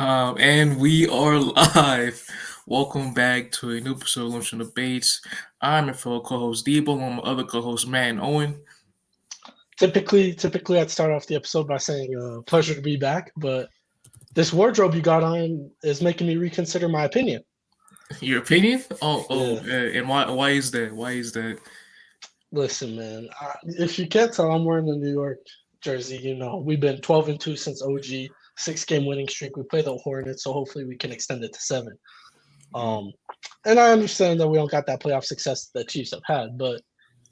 And we are live. Welcome back to a new episode of Lunch and Debates. I'm your fellow co-host Dibo, and my other co-host man Owen. Typically, I'd start off the episode by saying, "Pleasure to be back." But this wardrobe you got on is making me reconsider my opinion. Your opinion? Yeah. And why is that? Why is that? Listen, man. If you can't tell, I'm wearing the New York jersey. We've been 12-2 since OG, 6-game winning streak. We play the Hornets, so hopefully we can extend it to 7. And I understand that we don't got that playoff success the Chiefs have had, but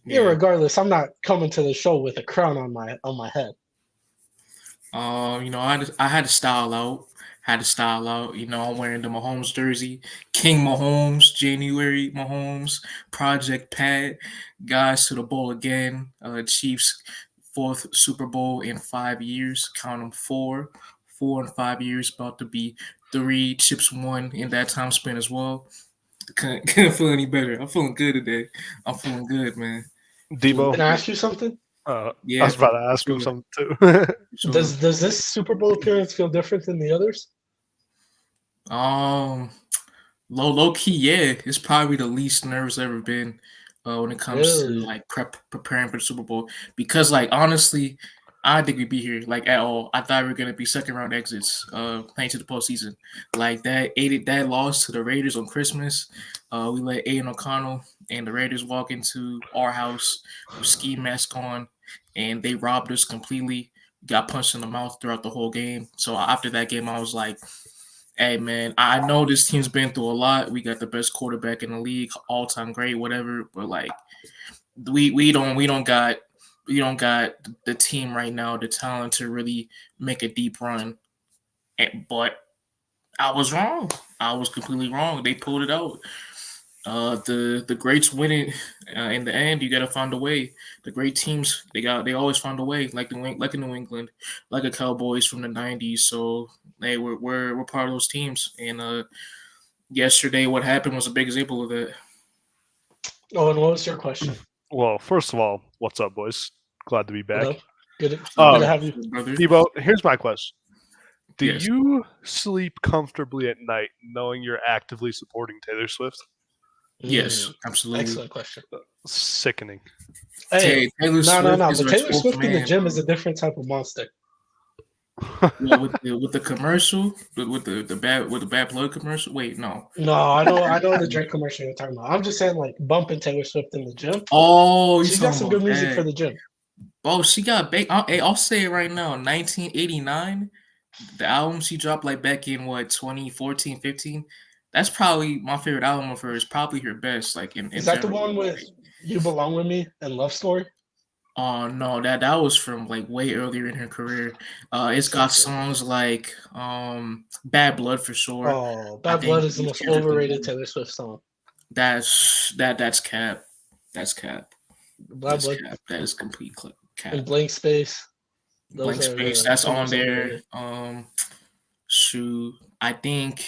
regardless, I'm not coming to the show with a crown on my head. I had to style out. I'm wearing the Mahomes jersey, King Mahomes, January Mahomes, Project Pat, guys to the bowl again. Chiefs 4th Super Bowl in 5 years. Count them 4 in 5 years. About to be 3 chips won in that time span as well. Couldn't feel any better. I'm feeling good today. I'm feeling good, man. Dibo, Can I ask you something? I was about to ask him something too. Does this Super Bowl appearance feel different than the others? Low key, yeah. It's probably the least nervous I've ever been when it comes to like preparing for the Super Bowl. Because like honestly, I didn't think we'd be here like at all. I thought we were gonna be second round exits, playing to the postseason. Like that loss to the Raiders on Christmas. We let Aiden O'Connell and the Raiders walk into our house with ski mask on, and they robbed us completely. Got punched in the mouth throughout the whole game. So after that game, I was like, hey man, I know this team's been through a lot. We got the best quarterback in the league, all time great, whatever. But like, we don't got the team right now, the talent to really make a deep run. But I was wrong. I was completely wrong. They pulled it out. The greats win it in the end. You got to find a way. The great teams they always find a way, like in New England, like the Cowboys from the '90s. So hey, we're part of those teams. And yesterday, what happened was a big example of that. Oh, and what was your question? Well, first of all, what's up, boys? Glad to be back. Good to have you, brother. Dibo, here's my question: Do Yes. you sleep comfortably at night knowing you're actively supporting Taylor Swift? Yes, absolutely. Excellent question. Sickening. Hey, Taylor Swift no. is But our Taylor 12th Swift in the man. gym is a different type of monster. Yeah, with the commercial, with the bad blood commercial. Wait, no. No, I know the drink commercial you're talking about. I'm just saying, like, bumping Taylor Swift in the gym. Oh, She's got some good music for the gym. Oh, she got baked. I'll say it right now. 1989, the album she dropped like back in what 2014, 15. That's probably my favorite album of hers. Probably her best. Like in Is that general. the one with "You Belong with Me" and "Love Story"? Oh no, that was from like way earlier in her career. It's got songs like "Bad Blood" for sure. Oh, "Bad Blood" is the most overrated Taylor Swift song. That's cap. That's cap. Bad Blood. Cap. That is complete cap. And "Blank Space." Blank Space. That's on there. Shoot, I think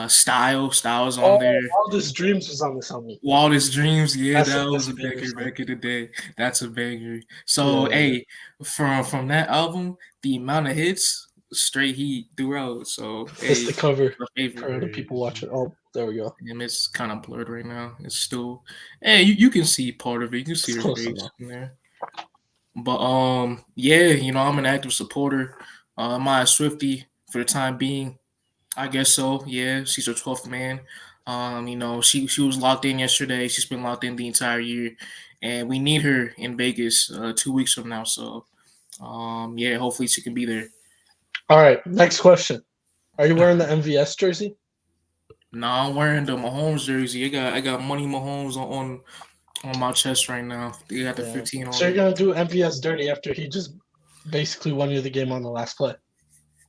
Styles on there. Wildest Dreams was on this album. Wildest Dreams, yeah, that was a banger back in the day. That's a banger. So hey, from that album, the amount of hits, straight heat throughout. So it's the cover my favorite. for the people watching. Oh, there we go. And it's kind of blurred right now. It's still, hey, you can see part of it. You can see her face in there. But yeah, I'm an active supporter. Am I a Swiftie for the time being? I guess so. Yeah, she's her 12th man. She was locked in yesterday. She's been locked in the entire year, and we need her in Vegas 2 weeks from now. So, yeah, hopefully she can be there. All right, next question. Are you wearing the MVS jersey? No, I'm wearing the Mahomes jersey. I got Money Mahomes on my chest right now. They got the 15 on. So you're gonna do MVS dirty after he just basically won you the game on the last play?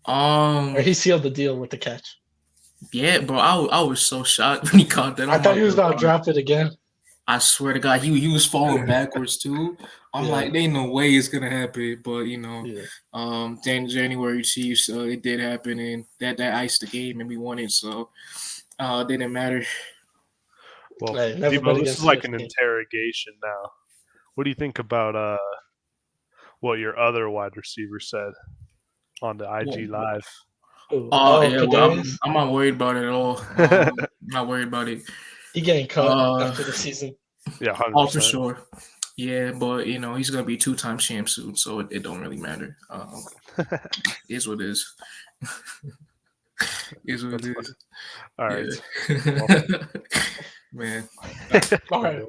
Or he sealed the deal with the catch. Yeah, bro, I was so shocked when he caught that. I thought he was gonna drop it again. I swear to God, he was falling backwards too. I'm like, there ain't no way it's gonna happen. But January Chiefs, it did happen, and that iced the game, and we won it. So it didn't matter. Well, Dibo, this is like an interrogation now. What do you think about what your other wide receiver said on the IG Live? Yeah, well, I'm not worried about it at all. Not worried about it. He getting cut after the season. Yeah, 100%. Oh, for sure. Yeah, but he's gonna be 2-time champ soon, so it don't really matter. Is what it is. Is what it is. All right. Yeah. Man. All right.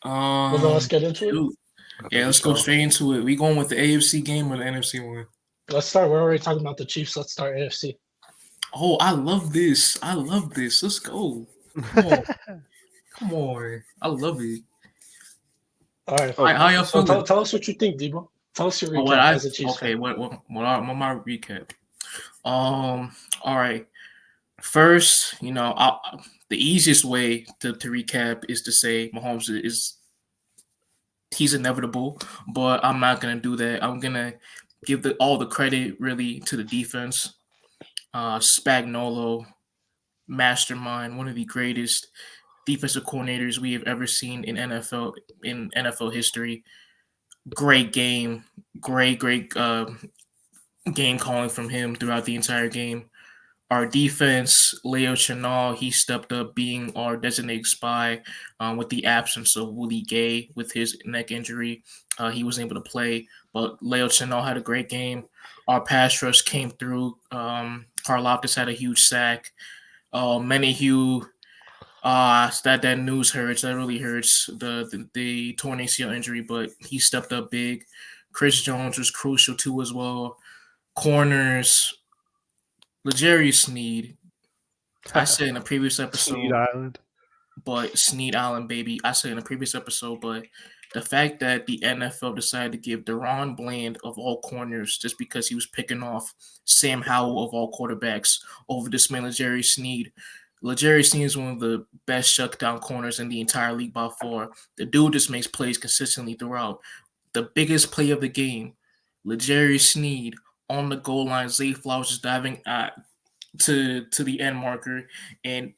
Well, then let's get into it. Yeah, let's go straight into it. We going with the AFC game or the NFC one? Let's start. We're already talking about the Chiefs. Let's start AFC. Oh, I love this. Let's go. Come on. Come on. I love it. All right. How y'all feeling? Tell us what you think, Dibo. Tell us your recap as a Chiefs fan. What my recap? All right. First, the easiest way to recap is to say Mahomes he's inevitable, but I'm not gonna do that. I'm gonna give all the credit really to the defense. Spagnuolo, mastermind, one of the greatest defensive coordinators we have ever seen in NFL history. Great game, great game calling from him throughout the entire game. Our defense, Leo Chenal, he stepped up being our designated spy with the absence of Willie Gay with his neck injury. He was able to play, but Leo Chenal had a great game. Our pass rush came through. Karlaftis had a huge sack. Menahue, that news hurts. That really hurts, the torn ACL injury, but he stepped up big. Chris Jones was crucial too as well. Corners, L'Jarius Sneed. I said in a previous episode. Sneed Island. But Sneed Island, baby. I said in a previous episode, but the fact that the NFL decided to give Deron Bland of all corners just because he was picking off Sam Howell of all quarterbacks over this man, L'Jarius Sneed. L'Jarius Sneed is one of the best shutdown corners in the entire league by far. The dude just makes plays consistently throughout. The biggest play of the game, L'Jarius Sneed on the goal line, Zay Flowers just diving to the end marker and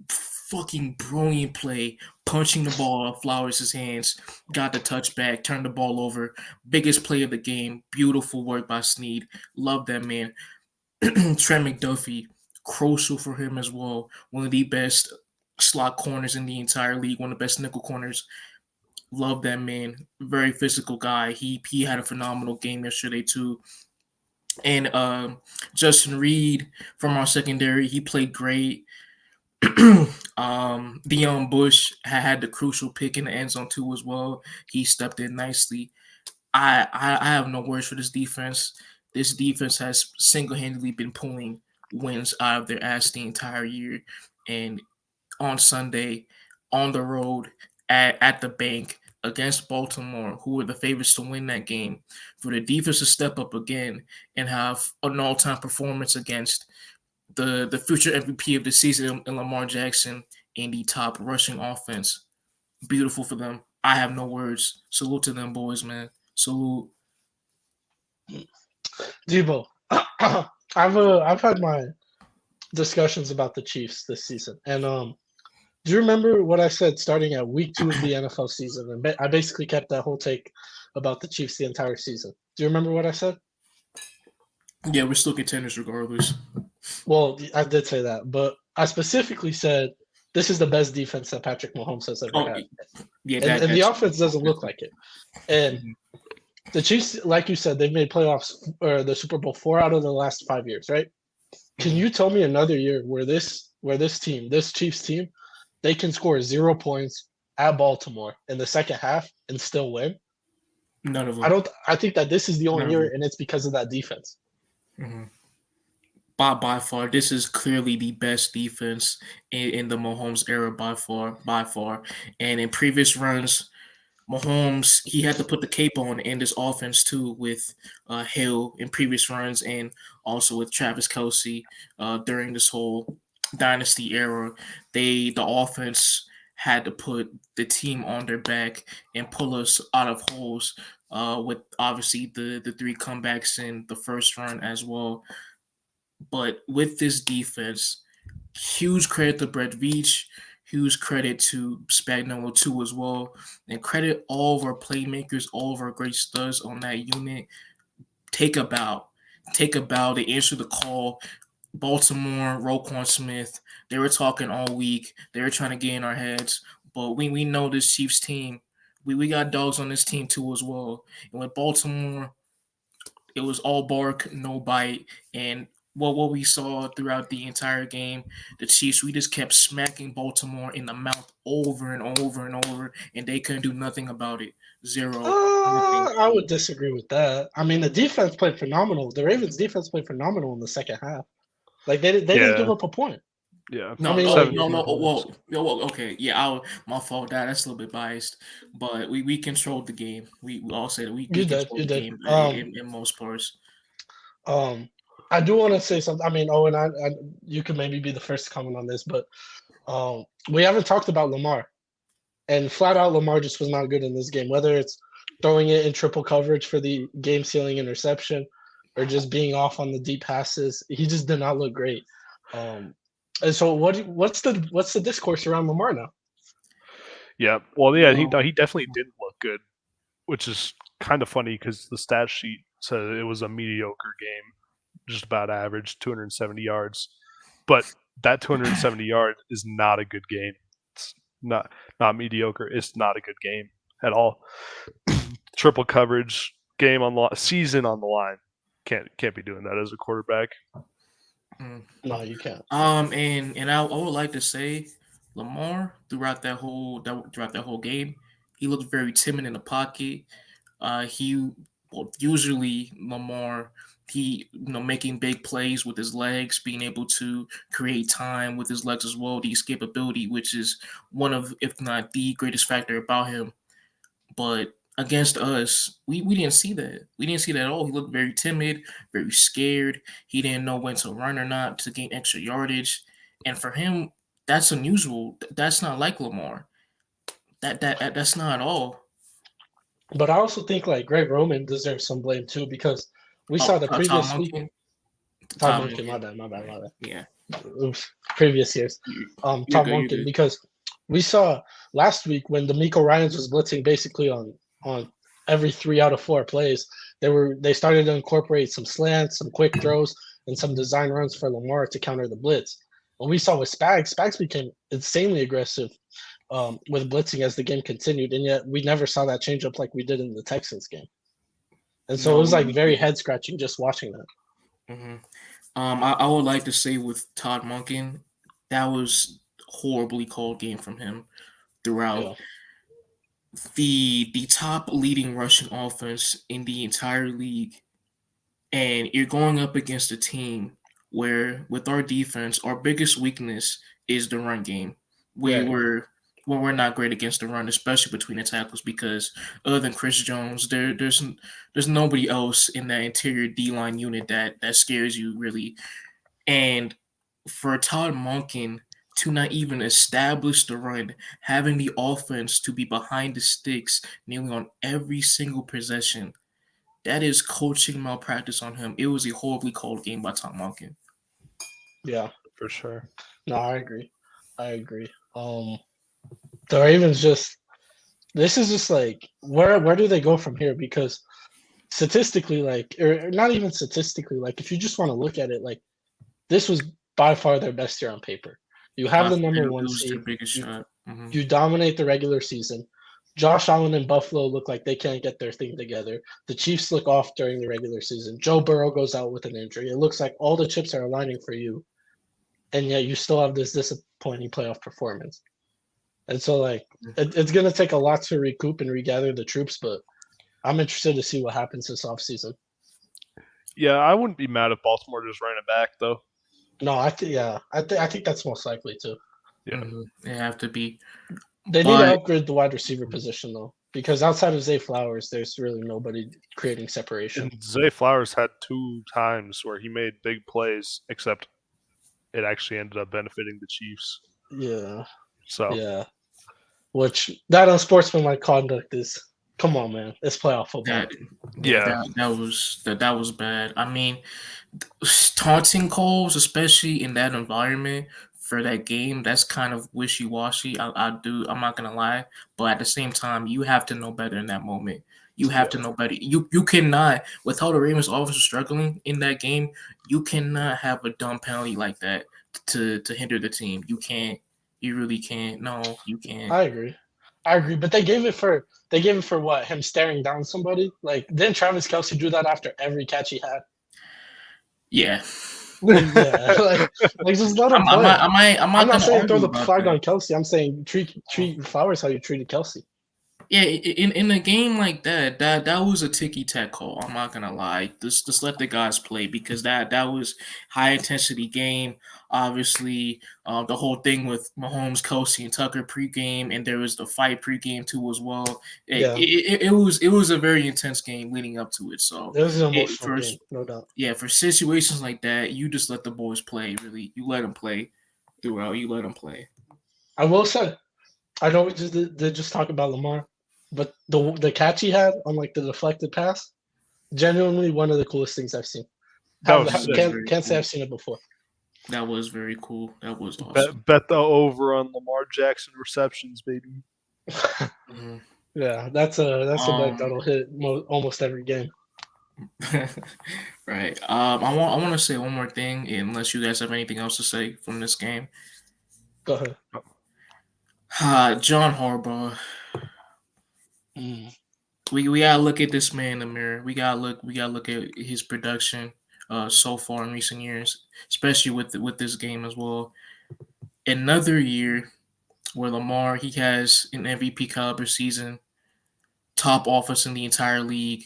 fucking brilliant play, punching the ball out of Flowers' hands, got the touchback, turned the ball over. Biggest play of the game. Beautiful work by Sneed. Love that man. Trent McDuffie, crucial for him as well. One of the best slot corners in the entire league, one of the best nickel corners. Love that man. Very physical guy. He had a phenomenal game yesterday too. And Justin Reed from our secondary, he played great. Deion Bush had the crucial pick in the end zone too as well. He stepped in nicely. I have no words for this defense. This defense has single-handedly been pulling wins out of their ass the entire year. And on Sunday, on the road, at the bank, against Baltimore, who were the favorites to win that game, for the defense to step up again and have an all-time performance against the future MVP of the season in Lamar Jackson and the top rushing offense. Beautiful for them. I have no words. Salute to them boys, man. Salute. Dibo, I've had my discussions about the Chiefs this season, and do you remember what I said starting at week 2 of the NFL season? And I basically kept that whole take about the Chiefs the entire season. Do you remember what I said? Yeah, we're still contenders regardless. Well, I did say that, but I specifically said this is the best defense that Patrick Mahomes has ever had. Yeah, and the offense doesn't look like it. And the Chiefs, like you said, they've made playoffs or the Super Bowl 4 out of the last 5 years, right? Can you tell me another year where this Chiefs team, they can score 0 points at Baltimore in the second half and still win? None of them. I think that this is the only year, and it's because of that defense. Mm-hmm. By far, this is clearly the best defense in the Mahomes era by far. And in previous runs, Mahomes, he had to put the cape on in this offense too with Hill in previous runs and also with Travis Kelce during this whole dynasty era. The offense had to put the team on their back and pull us out of holes with obviously the 3 comebacks in the first run as well. But with this defense, huge credit to Brett Veach, huge credit to Spagnuolo too as well, and credit all of our playmakers, all of our great studs on that unit. Take a bow. take a bow. They answer the call. Baltimore, Roquan Smith, they were talking all week. They were trying to get in our heads. But we know this Chiefs team. We got dogs on this team too as well. And with Baltimore, it was all bark, no bite. And what we saw throughout the entire game, the Chiefs, we just kept smacking Baltimore in the mouth over and over and over, and they couldn't do nothing about it. Zero. Nothing. I would disagree with that. I mean, the defense played phenomenal. The Ravens' defense played phenomenal in the second half. Like they didn't give up a point. Yeah. No, I mean, okay, yeah, my fault. That's a little bit biased, but we controlled the game. We all said we controlled the game in most parts. I do want to say something. I mean, Owen, you can maybe be the first to comment on this, but we haven't talked about Lamar, and flat out Lamar just was not good in this game. Whether it's throwing it in triple coverage for the game-sealing interception, or just being off on the deep passes, he just did not look great. And so, what's the discourse around Lamar now? Yeah, well, yeah, he definitely didn't look good, which is kind of funny because the stat sheet said it was a mediocre game, just about average, 270 yards. But that 270 yards is not a good game. It's not mediocre. It's not a good game at all. Triple coverage, season on the line. Can't be doing that as a quarterback. No, you can't. And I would like to say, Lamar throughout that whole game, he looked very timid in the pocket. Usually Lamar, he making big plays with his legs, being able to create time with his legs as well, the escapability, which is one of, if not the greatest factor about him. But against us, we didn't see that. We didn't see that at all. He looked very timid, very scared. He didn't know when to run or not to gain extra yardage. And for him, that's unusual. That's not like Lamar. That's not at all. But I also think like Greg Roman deserves some blame too, because we saw the previous week. Tom Monken, my bad. Yeah. Oops, previous years. Tom Monken, because we saw last week when D'Amico Ryans was blitzing basically on every 3 out of 4 plays, they started to incorporate some slants, some quick throws, and some design runs for Lamar to counter the blitz. And we saw with Spags became insanely aggressive with blitzing as the game continued, and yet we never saw that change up like we did in the Texans game. And so it was like very head scratching just watching that. Mm-hmm. I would like to say with Todd Monken, that was horribly called game from him throughout. Yeah. The top leading rushing offense in the entire league, and you're going up against a team where, with our defense, our biggest weakness is the run game. We're not great against the run, especially between the tackles, because other than Chris Jones, there's nobody else in that interior D-line unit that scares you really. And for Todd Monken to not even establish the run, having the offense to be behind the sticks nearly on every single possession, that is coaching malpractice on him. It was a horribly called game by Todd Monken. Yeah, for sure. No, I agree. The Ravens this is just like, where do they go from here? Because statistically, like, or not even statistically, like, if you just want to look at it, like, this was by far their best year on paper. You have the number one seed. You dominate the regular season. Josh Allen and Buffalo look like they can't get their thing together. The Chiefs look off during the regular season. Joe Burrow goes out with an injury. It looks like all the chips are aligning for you, and yet you still have this disappointing playoff performance. And so, like, it's going to take a lot to recoup and regather the troops, but I'm interested to see what happens this offseason. Yeah, I wouldn't be mad if Baltimore just ran it back, though. No, I think that's most likely too. Yeah, they have to be. They need to upgrade the wide receiver position though, because outside of Zay Flowers, there's really nobody creating separation. And Zay Flowers had 2 times where he made big plays, except it actually ended up benefiting the Chiefs. Yeah. So yeah, which that unsportsmanlike conduct is. Come on, man! It's playoff football. That was bad. I mean, taunting calls, especially in that environment for that game, that's kind of wishy-washy. I'm not gonna lie, but at the same time, you have to know better in that moment. You have to know better. You cannot, with how the Ravens offense was struggling in that game, you cannot have a dumb penalty like that to hinder the team. You can't. You really can't. No, you can't. I agree. But they gave it for what? Him staring down somebody? Like, didn't Travis Kelce do that after every catch he had? Yeah. Yeah, like just let him play. I'm not saying throw the flag on Kelce. I'm saying treat Flowers how you treated Kelce. Yeah, in a game like that was a ticky-tack call. I'm not gonna lie. Just let the guys play because that was high intensity game. Obviously, the whole thing with Mahomes, Kelce, and Tucker pregame, and there was the fight pregame too as well. It was a very intense game leading up to it. So it was an emotional game, no doubt. Yeah, for situations like that, you just let the boys play. Really, you let them play throughout. You let them play. I will say, I know we did just talk about Lamar. But the catch he had on like the deflected pass, genuinely one of the coolest things I've seen. Can't say I've seen it before. That was very cool. That was awesome. Bet the over on Lamar Jackson receptions, baby. Mm-hmm. Yeah, that's a bet that'll hit almost every game. Right. I want to say one more thing, unless you guys have anything else to say from this game. Go ahead. John Harbaugh. We gotta look at this man in the mirror. We gotta look at his production so far in recent years, especially with this game as well. Another year where Lamar, he has an MVP caliber season, top offense in the entire league,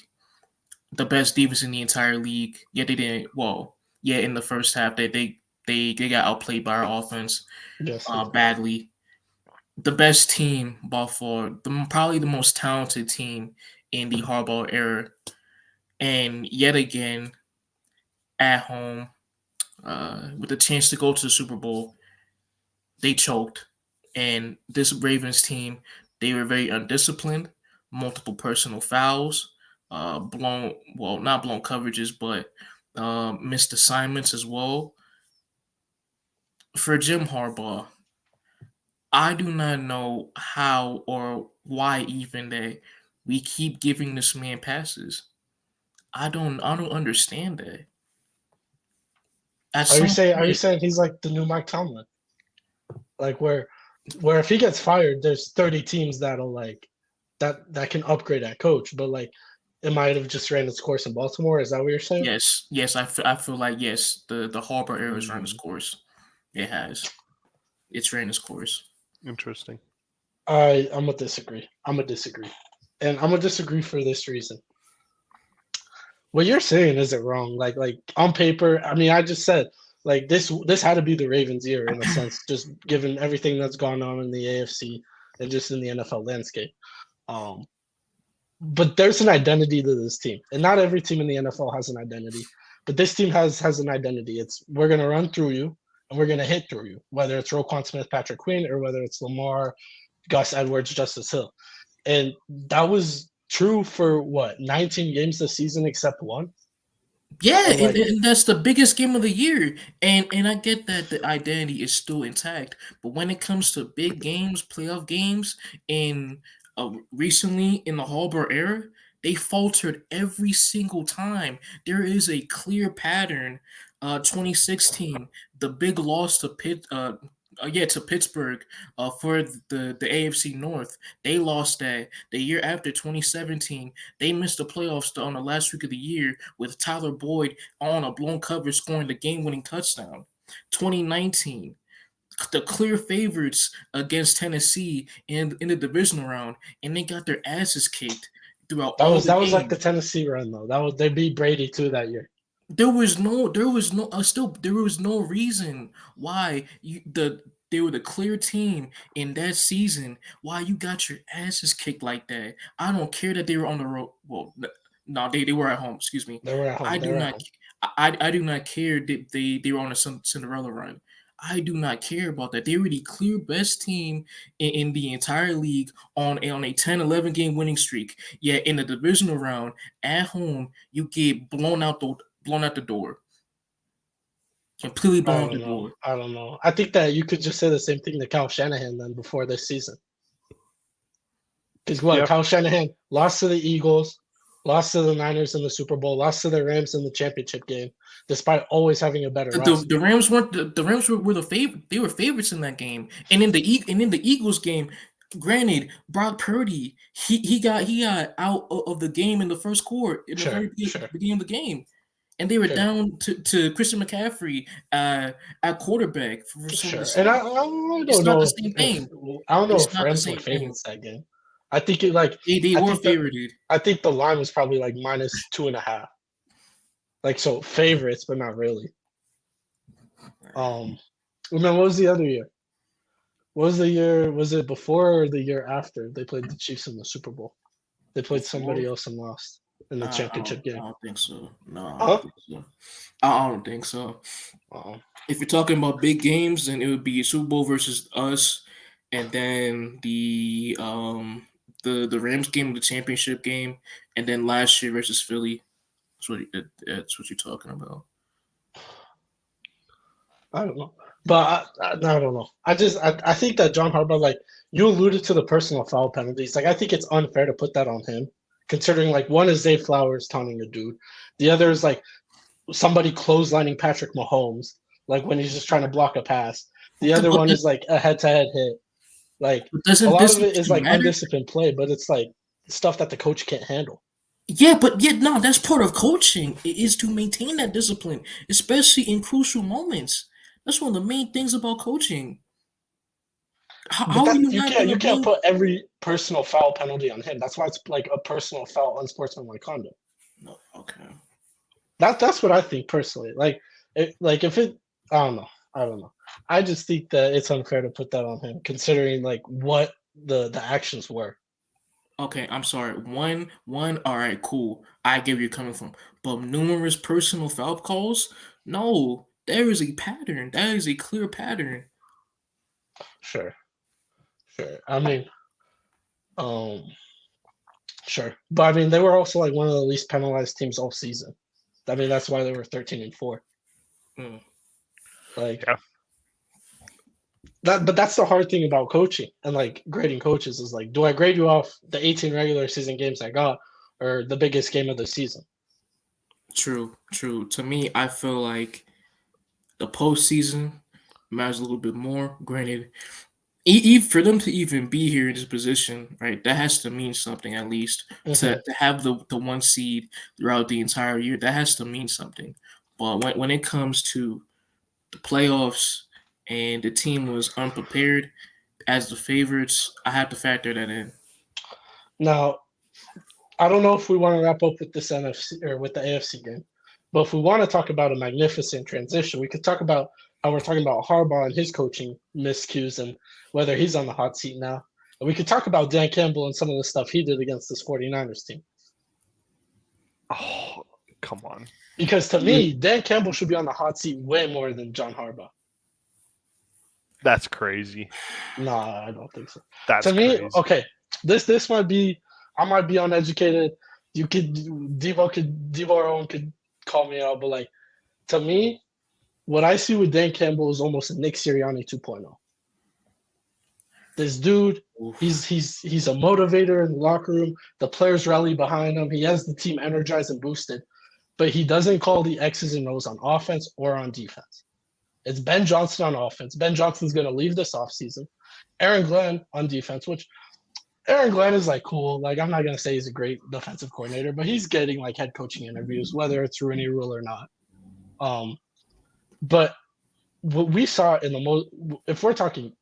the best defense in the entire league. Yet they didn't. Well, yeah, in the first half they got outplayed by our offense badly. The best team by far, probably the most talented team in the Harbaugh era, and yet again at home with the chance to go to the Super Bowl, they choked. And this Ravens team, they were very undisciplined, multiple personal fouls, not blown coverages, but missed assignments as well. For Jim Harbaugh, I do not know how or why even that we keep giving this man passes. I don't understand that. Are you saying he's like the new Mike Tomlin? Like where if he gets fired, there's 30 teams that'll like that can upgrade that coach, but like it might have just ran its course in Baltimore. Is that what you're saying? Yes. I feel like yes, the Harbaugh era has run its course. It has. It's ran its course. Interesting. I'm gonna disagree. And I'm gonna disagree for this reason. What you're saying isn't wrong. Like on paper, I mean, I just said like this had to be the Ravens' year in a sense, just given everything that's gone on in the AFC and just in the NFL landscape. But there's an identity to this team, and not every team in the NFL has an identity. But this team has an identity. It's we're gonna run through you and we're gonna hit through you, whether it's Roquan Smith, Patrick Queen, or whether it's Lamar, Gus Edwards, Justice Hill. And that was true for 19 games this season except one. Yeah, and that's the biggest game of the year. And I get that the identity is still intact, but when it comes to big games, playoff games, and recently in the Harbaugh era, they faltered every single time. There is a clear pattern. 2016, the big loss to Pittsburgh for the AFC North. They lost that. The year after, 2017, they missed the playoffs on the last week of the year with Tyler Boyd on a blown cover scoring the game-winning touchdown. 2019, the clear favorites against Tennessee in the divisional round, and they got their asses kicked throughout all the games. That was like the Tennessee run though. They beat Brady too that year. There was no reason why they were the clear team in that season. Why you got your asses kicked like that? I don't care that they were on the road. Well, no, they were at home. Excuse me. They were at home. I do not care that they were on a Cinderella run. I do not care about that. They were the clear best team in the entire league on a 10-11 game winning streak. Yet in the divisional round at home, you get blown out the door. Completely blown out the door. I don't know. I think that you could just say the same thing to Kyle Shanahan then before this season. Because Kyle Shanahan lost to the Eagles, Lost to the Niners in the Super Bowl. Lost to the Rams in the championship game, despite always having a better roster. The Rams weren't the Rams were the favorite. They were favorites in that game, and in the Eagles game. Granted, Brock Purdy he got out of the game in the first quarter in the very beginning of the game, and they were down to Christian McCaffrey at quarterback for some of the And I don't it's know not the same thing. I don't know It's if not the Rams same were thing. favorites that game. I think it like They were favorited. I think the line was probably like -2.5. Like so favorites, but not really. And then what was the other year? What was the year? Was it before or the year after they played the Chiefs in the Super Bowl? They played somebody else and lost in the championship game. I don't think so. No, I don't think so. I don't think so. If you're talking about big games, then it would be Super Bowl versus us, and then the Rams game, the championship game, and then last year versus Philly. That's what you're talking about. I don't know. But I don't know. I think that John Harbaugh, like you alluded to the personal foul penalties. Like I think it's unfair to put that on him, considering like one is Zay Flowers taunting a dude, the other is like somebody clotheslining Patrick Mahomes, like when he's just trying to block a pass. The other one is like a head-to-head hit. Like a lot of it is like undisciplined play, but it's like stuff that the coach can't handle. Yeah, but no, that's part of coaching. It is to maintain that discipline, especially in crucial moments. That's one of the main things about coaching. You can't put every personal foul penalty on him. That's why it's like a personal foul, unsportsmanlike conduct. No, okay. That's what I think personally. I don't know. I just think that it's unfair to put that on him, considering like what the actions were. Okay, I'm sorry. One. All right, cool. I get where you're coming from, but numerous personal foul calls. No, there is a pattern. That is a clear pattern. Sure. I mean, sure, but I mean they were also like one of the least penalized teams all season. I mean that's why they were 13-4. Like, yeah. But that's the hard thing about coaching and like grading coaches is like, do I grade you off the 18 regular season games I got or the biggest game of the season? True. To me, I feel like the postseason matters a little bit more. Granted, for them to even be here in this position, right, that has to mean something at least. To have the 1 seed throughout the entire year, that has to mean something. But when it comes to the playoffs and the team was unprepared as the favorites, I have to factor that in. Now, I don't know if we want to wrap up with this NFC or with the AFC game, but if we want to talk about a magnificent transition, we could talk about how we're talking about Harbaugh and his coaching miscues and whether he's on the hot seat now. And we could talk about Dan Campbell and some of the stuff he did against this 49ers team. Oh, come on. Because to me, Dan Campbell should be on the hot seat way more than John Harbaugh. That's crazy. No, I don't think so. That's to me, crazy. Okay. This might be, I might be uneducated. Dibo or Owen could call me out, but like to me, what I see with Dan Campbell is almost a Nick Sirianni 2.0. This dude, he's a motivator in the locker room. The players rally behind him. He has the team energized and boosted, but he doesn't call the X's and O's on offense or on defense. It's Ben Johnson on offense. Ben Johnson's going to leave this offseason. Aaron Glenn on defense, which Aaron Glenn is like cool. Like I'm not going to say he's a great defensive coordinator, but he's getting like head coaching interviews, whether it's Rooney Rule or not. But what we saw in the most, if we're talking,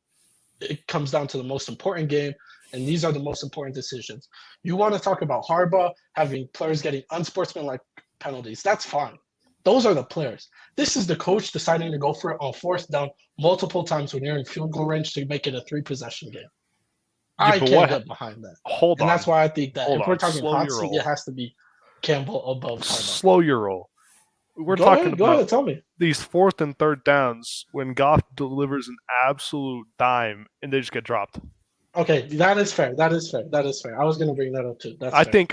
it comes down to the most important game, and these are the most important decisions. You want to talk about Harbaugh having players getting unsportsmanlike penalties. That's fine. Those are the players. This is the coach deciding to go for it on 4th down multiple times when you're in field goal range to make it a 3-possession game. I can't get behind that. Hold on. And that's why I think that if we're talking hot seat, it has to be Campbell above Harbaugh. Slow your roll. We're go talking ahead, about ahead, tell me. These 4th and 3rd downs when Goff delivers an absolute dime and they just get dropped. Okay, that is fair. I was going to bring that up too.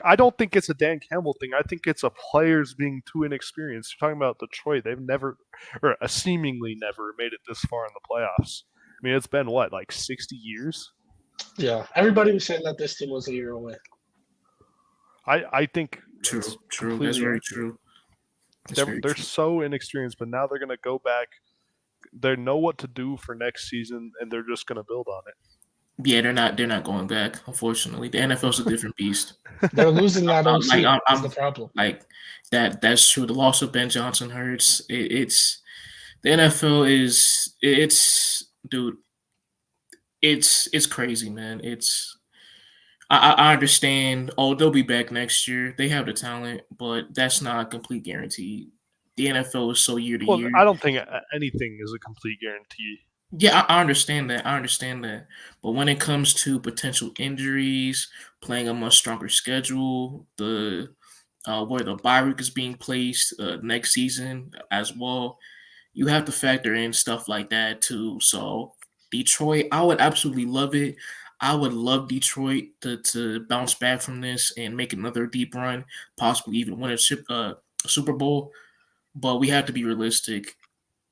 I don't think it's a Dan Campbell thing. I think it's a players being too inexperienced. You're talking about Detroit. They've never, or seemingly never, made it this far in the playoffs. I mean, it's been what, like 60 years? Yeah, everybody was saying that this team was a year away. I think True. That's True. That's very accurate. true. They're so inexperienced, but now they're going to go back. They know what to do for next season, and they're just going to build on it. Yeah, they're not going back. Unfortunately, the NFL's a different beast. They're losing that OC. I'm is the problem. like that's true. The loss of Ben Johnson hurts. It's the NFL is it's dude. It's crazy, man. I understand. Oh, they'll be back next year. They have the talent, but that's not a complete guarantee. The NFL is so year to year. I don't think anything is a complete guarantee. Yeah, I understand that. I understand that. But when it comes to potential injuries, playing a much stronger schedule, the where the bye week is being placed next season as well, you have to factor in stuff like that too. So Detroit, I would absolutely love it. I would love Detroit to bounce back from this and make another deep run, possibly even win a Super Bowl. But we have to be realistic.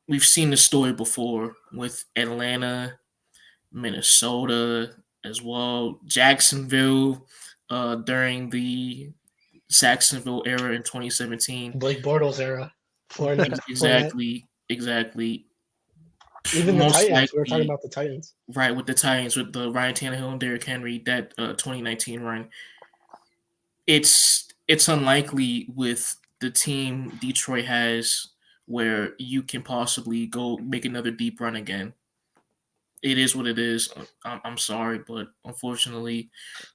We've seen the story before with Atlanta, Minnesota as well, Jacksonville during the Saxonville era in 2017. Blake Bortles era. Fournette. Exactly. Even the Most Titans. likely, We were talking about the Titans. Right, with the Titans, with the Ryan Tannehill and Derrick Henry, that 2019 run. It's unlikely with the team Detroit has where you can possibly go make another deep run again. It is what it is. I'm sorry, but unfortunately,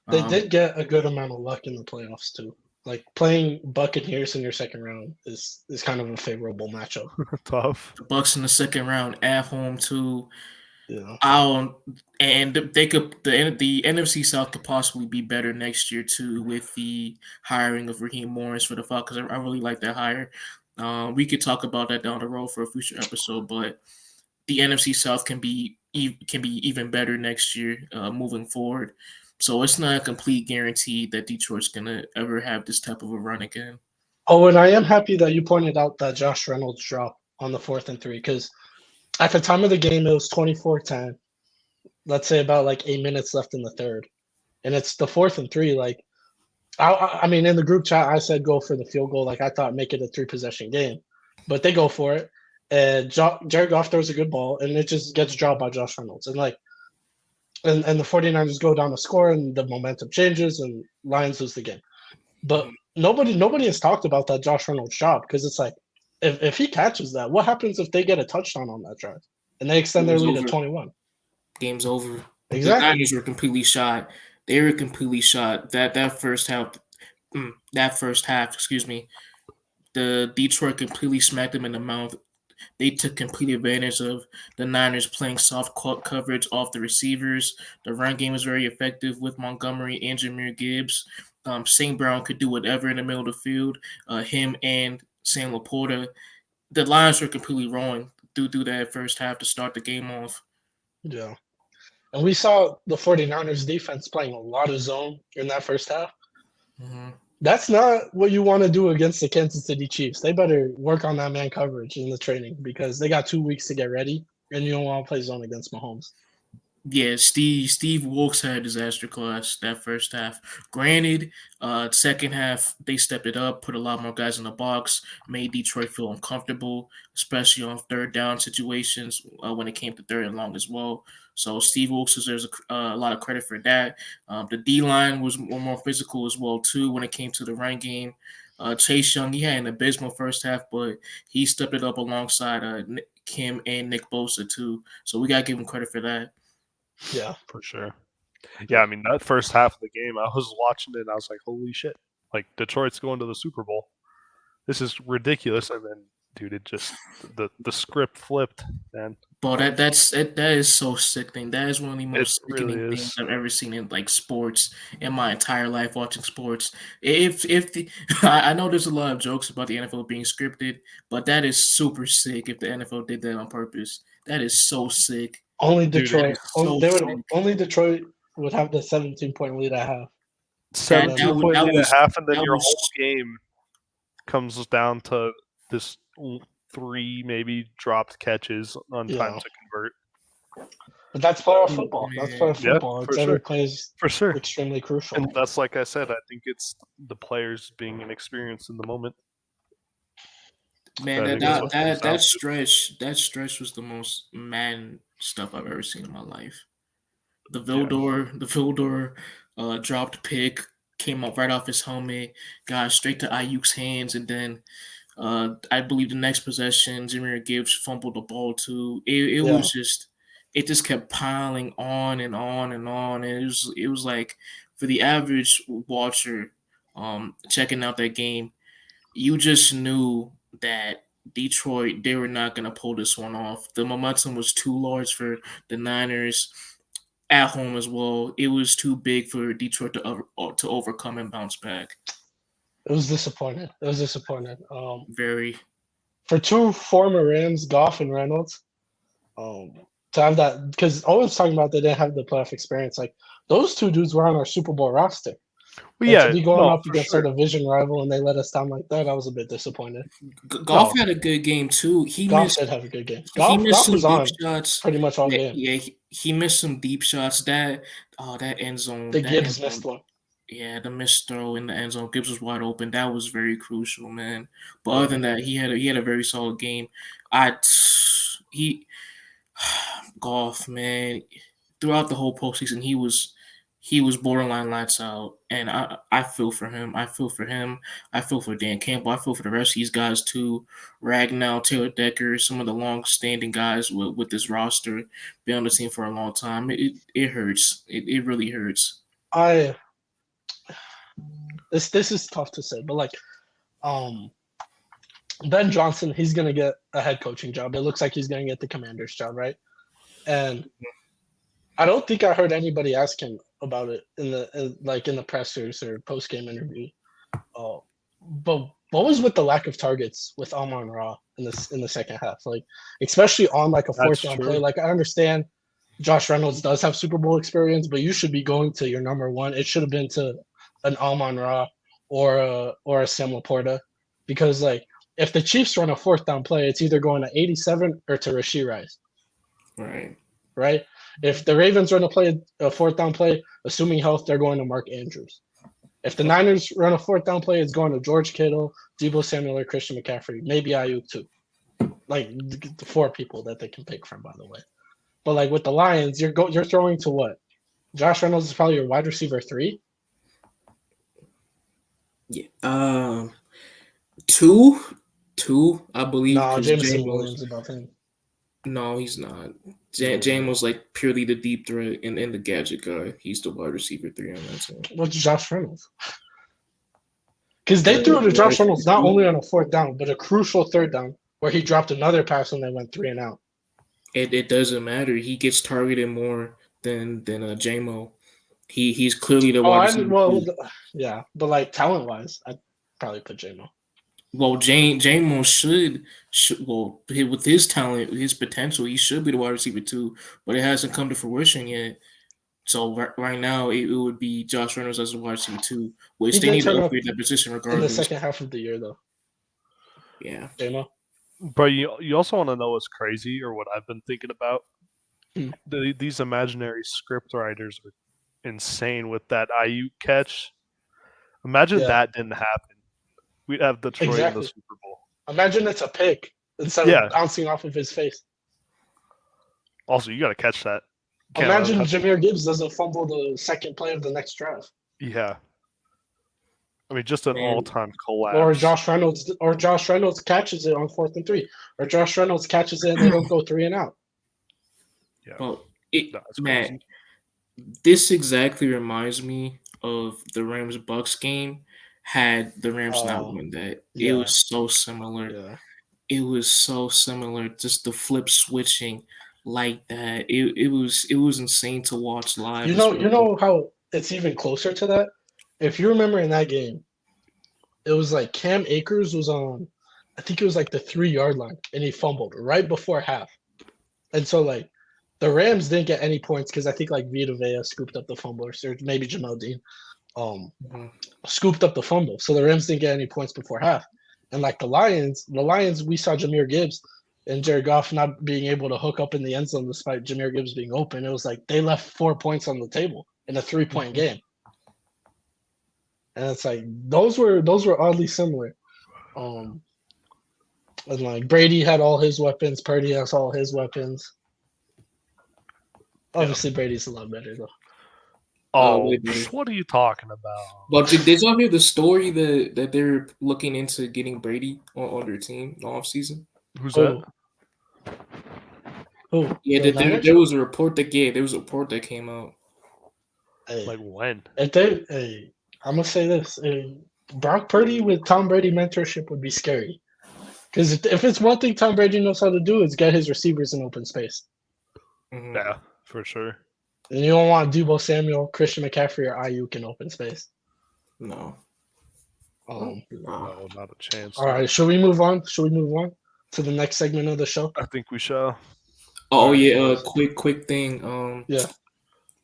they did get a good amount of luck in the playoffs too. Like playing Buccaneers in your second round is kind of a favorable matchup. Tough. The Bucks in the second round at home too. Yeah. And they could the NFC South could possibly be better next year too with the hiring of Raheem Morris for the Falcons. I really like that hire. We could talk about that down the road for a future episode, but the NFC South can be even better next year moving forward. So it's not a complete guarantee that Detroit's gonna ever have this type of a run again. Oh, and I am happy that you pointed out that Josh Reynolds drop on the 4th and 3 because at the time of the game it was 24-10. Let's say about like 8 minutes left in the third, and it's the 4th and 3. Like, I mean, in the group chat I said go for the field goal. Like I thought make it a 3-possession game, but they go for it. And Jared Goff throws a good ball, and it just gets dropped by Josh Reynolds. And and the 49ers go down to score, and the momentum changes, and Lions lose the game. But nobody has talked about that Josh Reynolds drop because it's like, if he catches that, what happens if they get a touchdown on that drive and they extend their lead to 21? Game's over. Exactly. The Niners were completely shot. They were completely shot. That first half, excuse me, the Detroit completely smacked them in the mouth. They took complete advantage of the Niners playing soft coverage off the receivers. The run game was very effective with Montgomery and Jahmyr Gibbs. St. Brown could do whatever in the middle of the field. Him and Sam Laporta. The Lions were completely rolling through that first half to start the game off. Yeah. And we saw the 49ers defense playing a lot of zone in that first half. Mm-hmm. That's not what you want to do against the Kansas City Chiefs. They better work on that man coverage in the training because they got 2 weeks to get ready, and you don't want to play zone against Mahomes. Yeah, Steve Wilkes had a disaster class that first half. Granted, second half they stepped it up, put a lot more guys in the box, made Detroit feel uncomfortable, especially on third down situations when it came to third and long as well. So Steve Wilkes deserves a lot of credit for that. The D line was more physical as well too when it came to the run game. Chase Young, he had an abysmal first half, but he stepped it up alongside Kim and Nick Bosa too. So we gotta give him credit for that. Yeah, for sure. Yeah, I mean that first half of the game, I was watching it and I was like, "Holy shit! Like Detroit's going to the Super Bowl. This is ridiculous." And then, dude, it just the script flipped, man. Bro, that is so sickening. That is one of the most sickening really things I've ever seen in like sports in my entire life watching sports. If I know there's a lot of jokes about the NFL being scripted, but that is super sick. If the NFL did that on purpose, that is so sick. Only Detroit. Dude, only Detroit would have the 17-point lead at half. 17-point lead at half, and then your whole game comes down to this 3 maybe dropped catches on time to convert. But that's playoff football. That's playoff Yeah, football. It's every play is for sure. extremely crucial. And that's like I said, I think it's the players being inexperienced in the moment. Man, that stretch was the most Madden stuff I've ever seen in my life. The Vildor dropped pick, came up right off his helmet, got straight to Ayuk's hands, and then I believe the next possession, Jameer Gibbs fumbled the ball too. It just kept piling on and on and on, and it was like for the average watcher, checking out that game, you just knew that Detroit, they were not going to pull this one off. The momentum was too large for the Niners at home as well. It was too big for Detroit to overcome and bounce back. It was disappointing. Very. For two former Rams, Goff and Reynolds, to have that, because Owen's talking about they didn't have the playoff experience. Like, those two dudes were on our Super Bowl roster. Well, yeah, to be going up against our division rival and they let us down like that, I was a bit disappointed. Goff had a good game too. Goff did have a good game. Goff was on shots pretty much all game. Yeah, he missed some deep shots. That end zone. Gibbs missed one. Yeah, the missed throw in the end zone. Gibbs was wide open. That was very crucial, man. But other than that, he had a very solid game. Goff, man, throughout the whole postseason, he was borderline lights out, and I feel for him. I feel for him. I feel for Dan Campbell. I feel for the rest of these guys too. Ragnow, Taylor Decker, some of the long-standing guys with this roster, been on the team for a long time. It hurts. It really hurts. This is tough to say, but like, Ben Johnson, he's gonna get a head coaching job. It looks like he's gonna get the Commander's job, right? And I don't think I heard anybody ask him about it in the pressers or post game interview. But what was with the lack of targets with Amon-Ra in the second half? Like, especially on like a fourth down play. Like, I understand Josh Reynolds does have Super Bowl experience, but you should be going to your number one. It should have been to an Amon-Ra or a Sam Laporta, because like if the Chiefs run a fourth down play, it's either going to 87 or to Rashee Rice. Right. If the Ravens run a fourth down play, assuming health, they're going to Mark Andrews. If the Niners run a fourth down play, it's going to George Kittle, Dibo Samuel, or Christian McCaffrey, maybe Ayuk too. Like the four people that they can pick from, by the way. But like with the Lions, you're throwing to what? Josh Reynolds is probably your wide receiver 3. Yeah. Two, I believe. No, Jameson Williams above him. No, he's not. James was like purely the deep threat and the gadget guy. He's the wide receiver 3 on that team. What's Josh Reynolds? Because they threw to Josh Reynolds not only on a fourth down, but a crucial third down where he dropped another pass and they went 3 and out. It doesn't matter. He gets targeted more than J-Mo. He's clearly the wide receiver. Yeah, but like talent wise, I'd probably put J-Mo. Well, J-Mo should with his talent, his potential, he should be the wide receiver 2, but it hasn't come to fruition yet. So right now, it would be Josh Reynolds as the wide receiver 2, which they need to upgrade that position regardless. In the second half of the year, though. Yeah. J-Mo. But you also want to know what's crazy, or what I've been thinking about? These imaginary script writers are insane with that Ayuk catch. Imagine that didn't happen. We'd have Detroit in the Super Bowl. Imagine it's a pick instead of bouncing off of his face. Also, you got to catch that. Imagine Jameer Gibbs doesn't fumble the second play of the next drive. Yeah. I mean, just an all-time collapse. Or Josh Reynolds catches it on 4th and 3. Or Josh Reynolds catches it and they don't go 3 and out. Yeah. Well, man, this exactly reminds me of the Rams-Bucks game. Had the Rams not won that, it was so similar. Yeah. It was so similar. Just the flip switching like that. It was insane to watch live. You know how it's even closer to that? If you remember in that game, it was like Cam Akers was on, I think it was like the 3-yard line, and he fumbled right before half. And so like the Rams didn't get any points because I think like Vita Vea scooped up the fumble, or maybe Jamel Dean. Scooped up the fumble. So the Rams didn't get any points before half. And like the Lions, we saw Jameer Gibbs and Jared Goff not being able to hook up in the end zone despite Jahmyr Gibbs being open. It was like they left 4 points on the table in a 3-point game. And it's like those were oddly similar. And like Brady had all his weapons, Purdy has all his weapons. Obviously, Brady's a lot better though. Oh, what are you talking about? But did y'all hear the story that they're looking into getting Brady on their team in the offseason? Who's that? Who? Yeah, there was a report that came out. Hey, like when? I'm gonna say this: Brock Purdy with Tom Brady mentorship would be scary. Because if it's one thing Tom Brady knows how to do, is get his receivers in open space. Mm-hmm. Yeah, for sure. And you don't want Dibo Samuel, Christian McCaffrey, or Ayuk in open space. No. No, not a chance. All right, should we move on? Should we move on to the next segment of the show? I think we shall. Oh yeah, quick thing.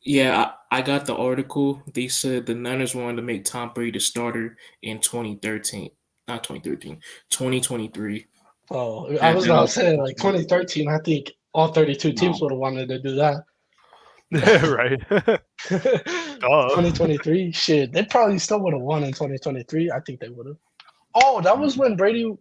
Yeah, I got the article. They said the Niners wanted to make Tom Brady the starter in 2013. Not 2013, 2023. Oh, I was about to say, like 2013, I think all 32 teams would have wanted to do that. Right. 2023, shit. They probably still would have won in 2023. I think they would have. Oh, that was when Brady.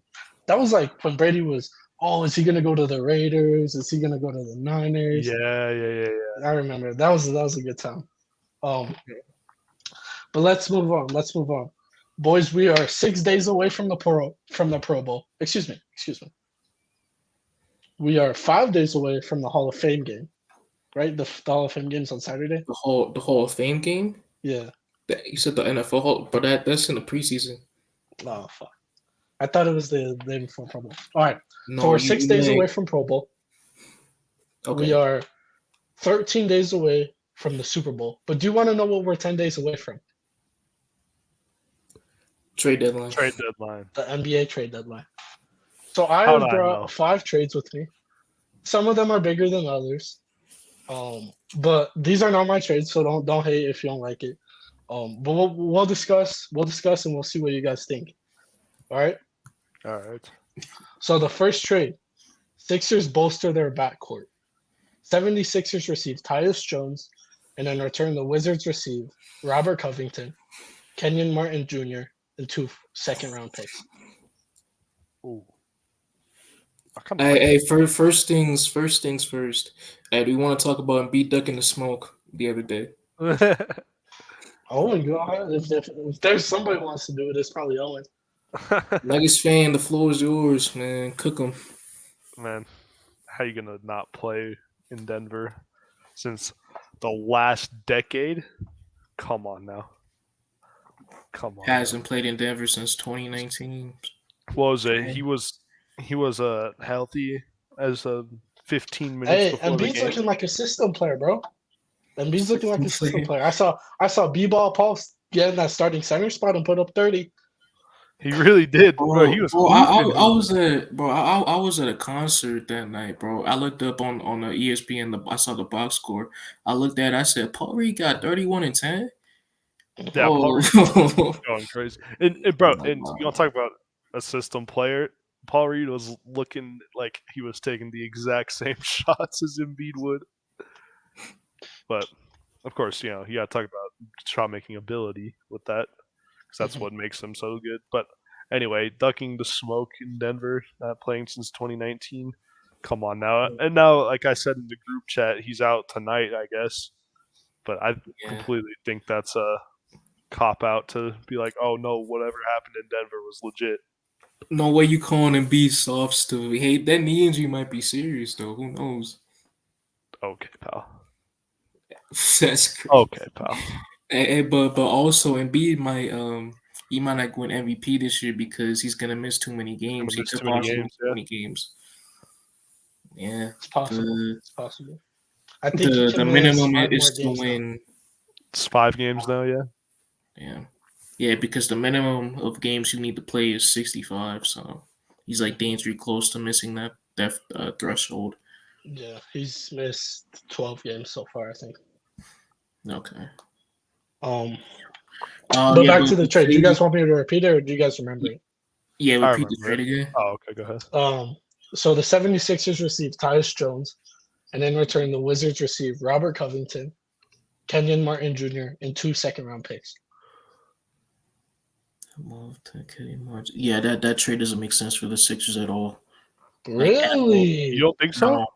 That was like when Brady was. Oh, is he gonna go to the Raiders? Is he gonna go to the Niners? Yeah. I remember that was a good time. But let's move on. Boys, we are 6 days away from the Pro Bowl. Excuse me. We are 5 days away from the Hall of Fame game, right? The Hall of Fame game's on Saturday. The Hall of Fame game. Yeah. You said the NFL Hall, but that's in the preseason. Oh fuck! I thought it was the day before Pro Bowl. All right. No, so we're 6 days away from Pro Bowl. Okay. We are 13 days away from the Super Bowl. But do you want to know what we're 10 days away from? Trade deadline. The NBA trade deadline. So I have brought 5 trades with me. Some of them are bigger than others. But these are not my trades, so don't hate if you don't like it. But we'll discuss and we'll see what you guys think. All right. So the first trade, Sixers bolster their backcourt. 76ers receive Tyus Jones, and in return, the Wizards receive Robert Covington, Kenyon Martin Jr., and 2 second-round picks. Ooh. Hey, first things first. Hey, do you want to talk about Embiid ducking the smoke the other day? Owen, go ahead. If there's somebody who wants to do it, it's probably Owen. Nuggets fan, the floor is yours, man. Cook them. Man, how you gonna not play in Denver since the last decade? Come on now. Hasn't played in Denver since 2019. What was it? He was healthy as a 15 minutes before the game. Embiid's looking like a system player, bro. Embiid's looking like a system player. I saw B-ball Paul get in that starting center spot and put up 30. He really did, bro. He was. I was at a concert that night, bro. I looked up on the ESPN. I saw the box score. I looked at it. I said, Paul Reed got 31 and 10. Yeah, Paul Reed was going crazy. And bro, and you want to talk about a system player? Paul Reed was looking like he was taking the exact same shots as Embiid would. But of course, you got to talk about shot making ability with that. Because that's what makes him so good. But anyway, ducking the smoke in Denver, not playing since 2019. Come on now. And now, like I said in the group chat, he's out tonight, I guess. But I completely think that's a cop-out to be like, oh, no, whatever happened in Denver was legit. No way you calling him B soft still. Hey, that knee injury might be serious, though. Who knows? Okay, pal. That's crazy. Okay, pal. But also Embiid might he might not win MVP this year because he's gonna miss too many games. He took too many games. Yeah, it's possible. I think the minimum is to win. It's 5 games now. Yeah, because the minimum of games you need to play is 65. So he's like dangerously close to missing that threshold. Yeah, he's missed 12 games so far, I think. Okay. But back to the trade. Do you guys want me to repeat it, or do you guys remember it? Yeah, repeat the trade again. Oh, okay, go ahead. So the 76ers received Tyus Jones, and in return, the Wizards received Robert Covington, Kenyon Martin Jr., and 2 second-round picks. Yeah, that trade doesn't make sense for the Sixers at all. Really? You don't think so? No.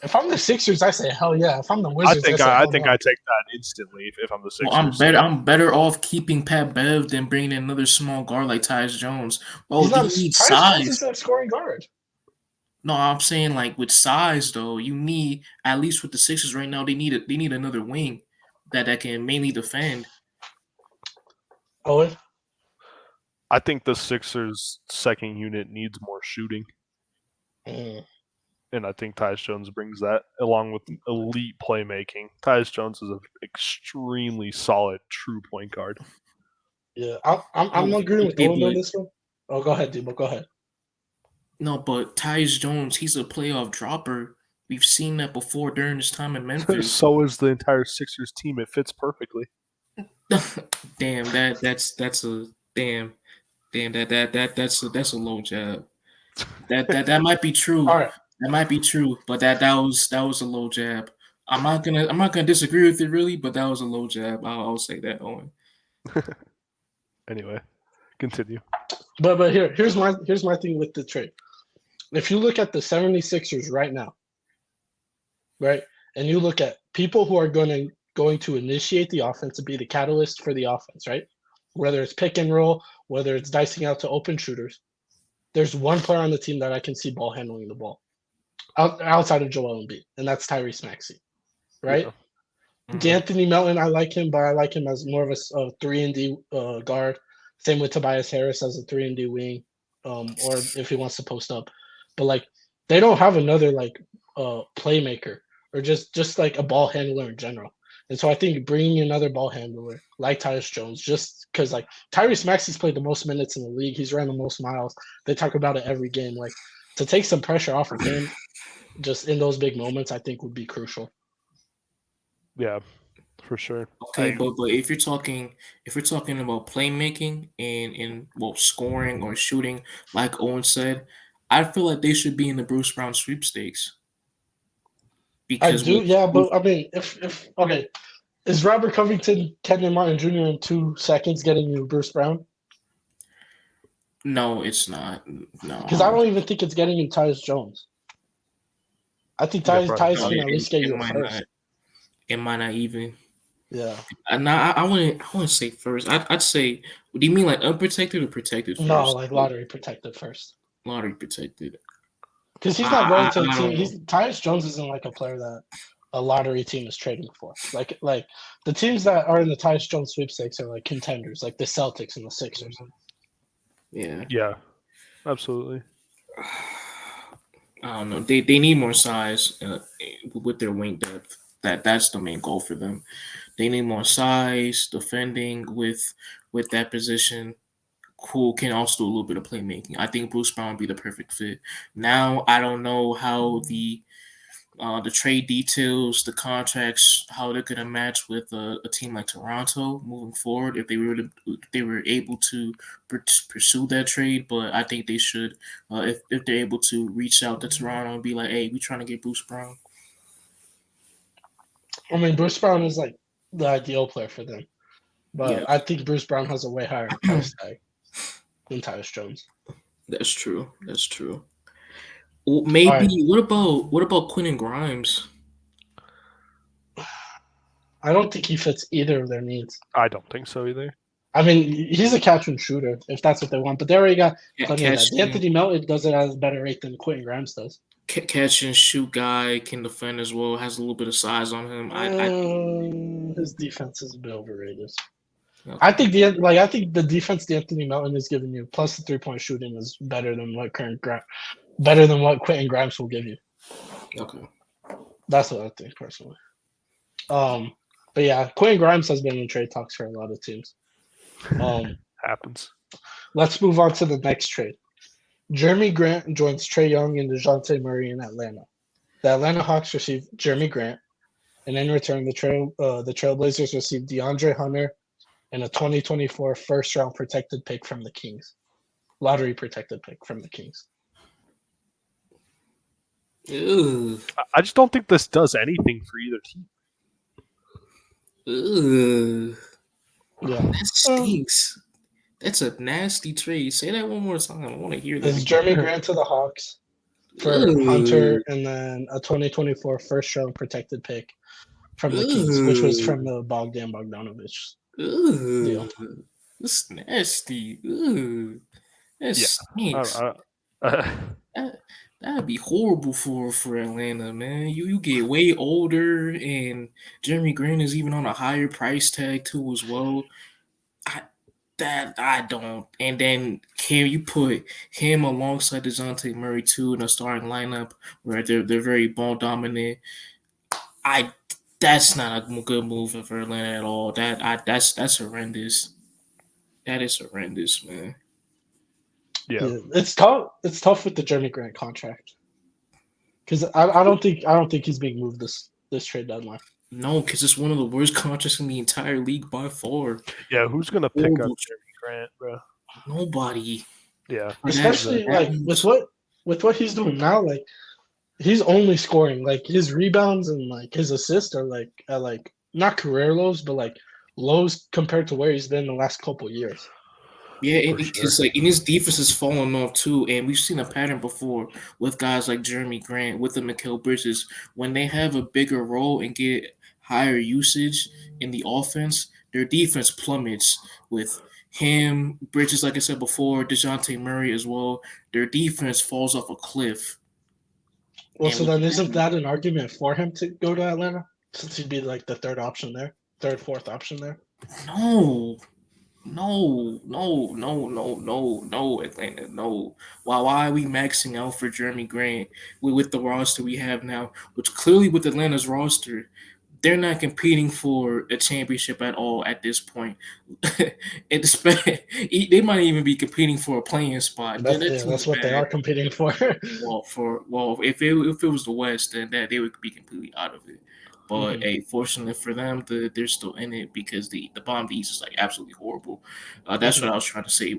If I'm the Sixers, I say hell yeah. If I'm the Wizards, I think I take that instantly if I'm the Sixers. Well, I'm better off keeping Pat Bev than bringing in another small guard like Tyus Jones. Well, He's not he needs Tyus size. Jones is a scoring guard. No, I'm saying like with size though, you need at least with the Sixers right now. They need another wing that can mainly defend. Owen? I think the Sixers' second unit needs more shooting. And I think Tyus Jones brings that along with elite playmaking. Tyus Jones is an extremely solid true point guard. Yeah, I'm agreeing with Owen on this one. Oh, go ahead, Dibo. Go ahead. No, but Tyus Jones, he's a playoff dropper. We've seen that before during his time in Memphis. So is the entire Sixers team. It fits perfectly. Damn, that's a damn that's a low jab. That might be true. All right. That might be true, but that was a low jab. I'm not gonna disagree with it really, but that was a low jab. I'll say that, Owen. Anyway, continue. But here's my thing with the trade. If you look at the 76ers right now, right, and you look at people who are going to initiate the offense and be the catalyst for the offense, right? Whether it's pick and roll, whether it's dicing out to open shooters, there's one player on the team that I can see ball handling the ball outside of Joel Embiid, and that's Tyrese Maxey, right? Yeah. Mm-hmm. D'Anthony Melton, I like him, but I like him as more of a 3-and-D guard. Same with Tobias Harris as a 3-and-D wing, or if he wants to post up. But like, they don't have another like playmaker or just like a ball handler in general. And so I think bringing another ball handler like Tyus Jones, just because like Tyrese Maxey's played the most minutes in the league, he's ran the most miles. They talk about it every game. Like to take some pressure off of him, just in those big moments, I think would be crucial. Yeah, for sure. Okay, but if you're talking about playmaking and scoring or shooting, like Owen said, I feel like they should be in the Bruce Brown sweepstakes. Because but I mean, if okay, is Robert Covington, Kenyon Martin Jr. in 2 seconds getting you Bruce Brown? No, it's not. No, because I don't even think it's getting you Tyus Jones. I think Tyus can at least get you a first. It might not even. Yeah. Now I wouldn't say first. I'd say. Do you mean like unprotected or protected first? No, like lottery protected first. Lottery protected. Because he's not going to a team. Tyus Jones isn't like a player that a lottery team is trading for. Like the teams that are in the Tyus Jones sweepstakes are like contenders, like the Celtics and the Sixers. Yeah. Yeah. Absolutely. I don't know. They need more size with their wing depth. That's the main goal for them. They need more size, defending with that position. Who can also do a little bit of playmaking. I think Bruce Brown would be the perfect fit. Now I don't know how the trade details, the contracts, how they're gonna match with a team like Toronto moving forward. If they were able to pursue that trade, but I think they should if they're able to reach out to Toronto and be like, "Hey, we trying to get Bruce Brown." I mean, Bruce Brown is like the ideal player for them, but I think Bruce Brown has a way higher price tag than Tyus Jones. That's true. Well, maybe. Right. What about Quentin Grimes? I don't think he fits either of their needs. I don't think so either. I mean, he's a catch and shooter if that's what they want, but they already got plenty of that. Anthony Melton does it at a better rate than Quentin Grimes does. Catch and shoot guy, can defend as well, has a little bit of size on him. His defense is a bit overrated. Okay. I think the defense Anthony Melton is giving you, plus the 3-point shooting, is better than what Quentin Grimes will give you. Okay, that's what I think personally. But yeah, Quentin Grimes has been in trade talks for a lot of teams. Happens. Let's move on to the next trade. Jeremy Grant joins Trae Young and DeJounte Murray in Atlanta. The Atlanta Hawks received Jeremy Grant, and in return, the Trailblazers received DeAndre Hunter and a 2024 first-round protected pick from the Kings. Lottery protected pick from the Kings. Ugh. I just don't think this does anything for either team. Ugh. Yeah. That stinks. That's a nasty trade. Say that one more time. I want to hear that. It's Jeremy Grant to the Hawks for Hunter, and then a 2024 first round protected pick from the Kings, which was from the Bogdan Bogdanovic deal. That's nasty. Ugh. That stinks. That'd be horrible for Atlanta, man. You get way older, and Jeremy Grant is even on a higher price tag too as well. I don't. And then can you put him alongside DeJounte Murray too in a starting lineup where they're very ball dominant? That's not a good move for Atlanta at all. That's horrendous. That is horrendous, man. Yeah, it's tough. It's tough with the Jeremy Grant contract because I don't think he's being moved this trade deadline. No, because it's one of the worst contracts in the entire league by far. Yeah, who's gonna pick up Jeremy Grant, bro? Nobody. Yeah, especially like with what he's doing now. Like he's only scoring like his rebounds and like his assists are like at like not career lows, but like lows compared to where he's been the last couple years. Yeah, because like, and his defense is falling off too, and we've seen a pattern before with guys like Jeremy Grant, with the Mikal Bridges, when they have a bigger role and get higher usage in the offense, their defense plummets. With him, Bridges, like I said before, DeJounte Murray as well, their defense falls off a cliff. Well, so then isn't that an argument for him to go to Atlanta since he'd be like the fourth option there? No, Atlanta, no. Why are we maxing out for Jeremy Grant with the roster we have now? Which clearly with Atlanta's roster, they're not competing for a championship at all at this point. They might even be competing for a playing spot. That's what they are competing for. If it was the West, then they would be completely out of it. But hey, fortunately for them, they're still in it because the bottom of the East is like absolutely horrible. That's what I was trying to say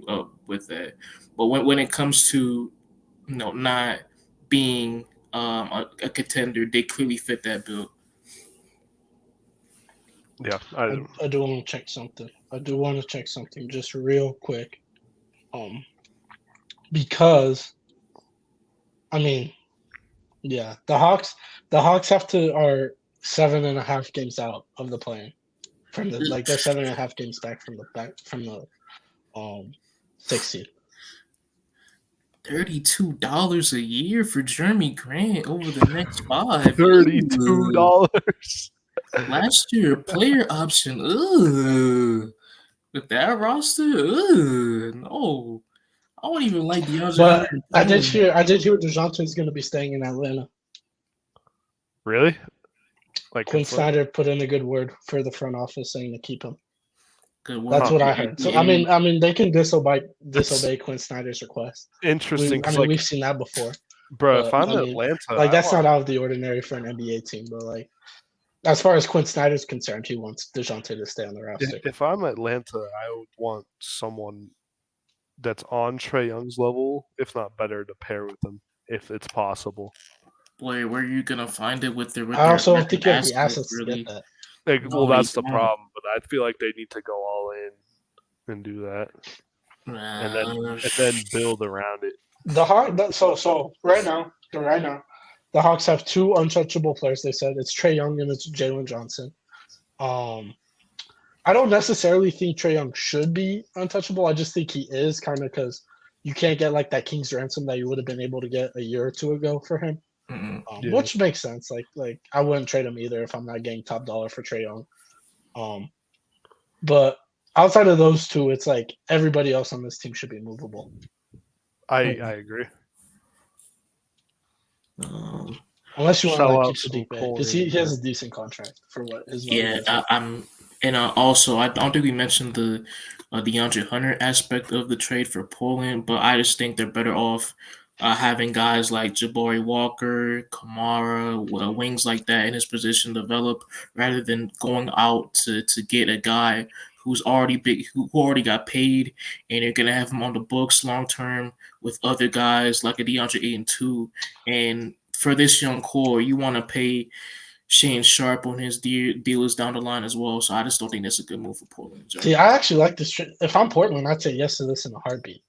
with that. But when it comes to not being a contender, they clearly fit that bill. Yeah, I do want to check something. Just real quick, because I mean, yeah, the Hawks are 7.5 games out of the play-in from the they're 7.5 games back from the 6th seed. $32 a year for Jeremy Grant over the next 5. $32. Last year, player option. With that roster, no. I don't even like DeAndre. But I did hear DeJounte is going to be staying in Atlanta. Really? Like Quinn Snyder put in a good word for the front office saying to keep him. Good word. That's what I heard. So I mean, they can disobey Quinn Snyder's request. Interesting. We've seen that before. Bro, if I'm Atlanta, that's not out of the ordinary for an NBA team. But like, as far as Quinn Snyder's concerned, he wants DeJounte to stay on the roster. If I'm Atlanta, I would want someone that's on Trae Young's level, if not better, to pair with him if it's possible. Boy, where are you gonna find it with their? I also don't think you have the assets to get that. That's the problem. But I feel like they need to go all in and do that, and then build around it. So right now, the Hawks have 2 untouchable players. They said it's Trae Young and it's Jalen Johnson. I don't necessarily think Trae Young should be untouchable. I just think he is kind of because you can't get like that King's ransom that you would have been able to get a year or 2 ago for him. Which makes sense. Like I wouldn't trade him either if I'm not getting top dollar for Trae Young. But outside of those 2, it's like everybody else on this team should be movable. I agree. Unless you want to keep Sadiq because he has a decent contract for what his value is. Also I don't think we mentioned the DeAndre Hunter aspect of the trade for Poland, but I just think they're better off having guys like Jabari Walker, Kamara, wings like that in his position develop rather than going out to get a guy who's already big, who already got paid, and you're gonna have him on the books long term with other guys like a DeAndre Ayton too, and for this young core, you want to pay Shane Sharp on his dealers down the line as well. So I just don't think that's a good move for Portland. See, I actually like this. If I'm Portland, I'd say yes to this in a heartbeat.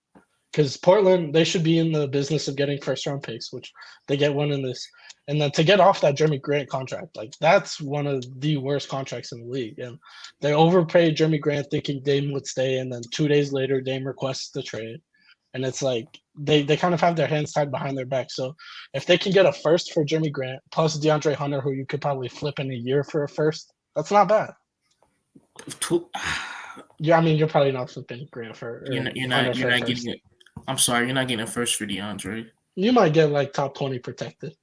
Because Portland, they should be in the business of getting first-round picks, which they get one in this. And then to get off that Jeremy Grant contract, like that's one of the worst contracts in the league. And they overpaid Jeremy Grant thinking Dame would stay, and then 2 days later, Dame requests the trade. And it's like they kind of have their hands tied behind their back. So if they can get a first for Jeremy Grant plus DeAndre Hunter, who you could probably flip in a year for a first, that's not bad. Yeah, I mean, you're probably not flipping Grant for. You're not getting it. I'm sorry, you're not getting a first for DeAndre. You might get like top 20 protected.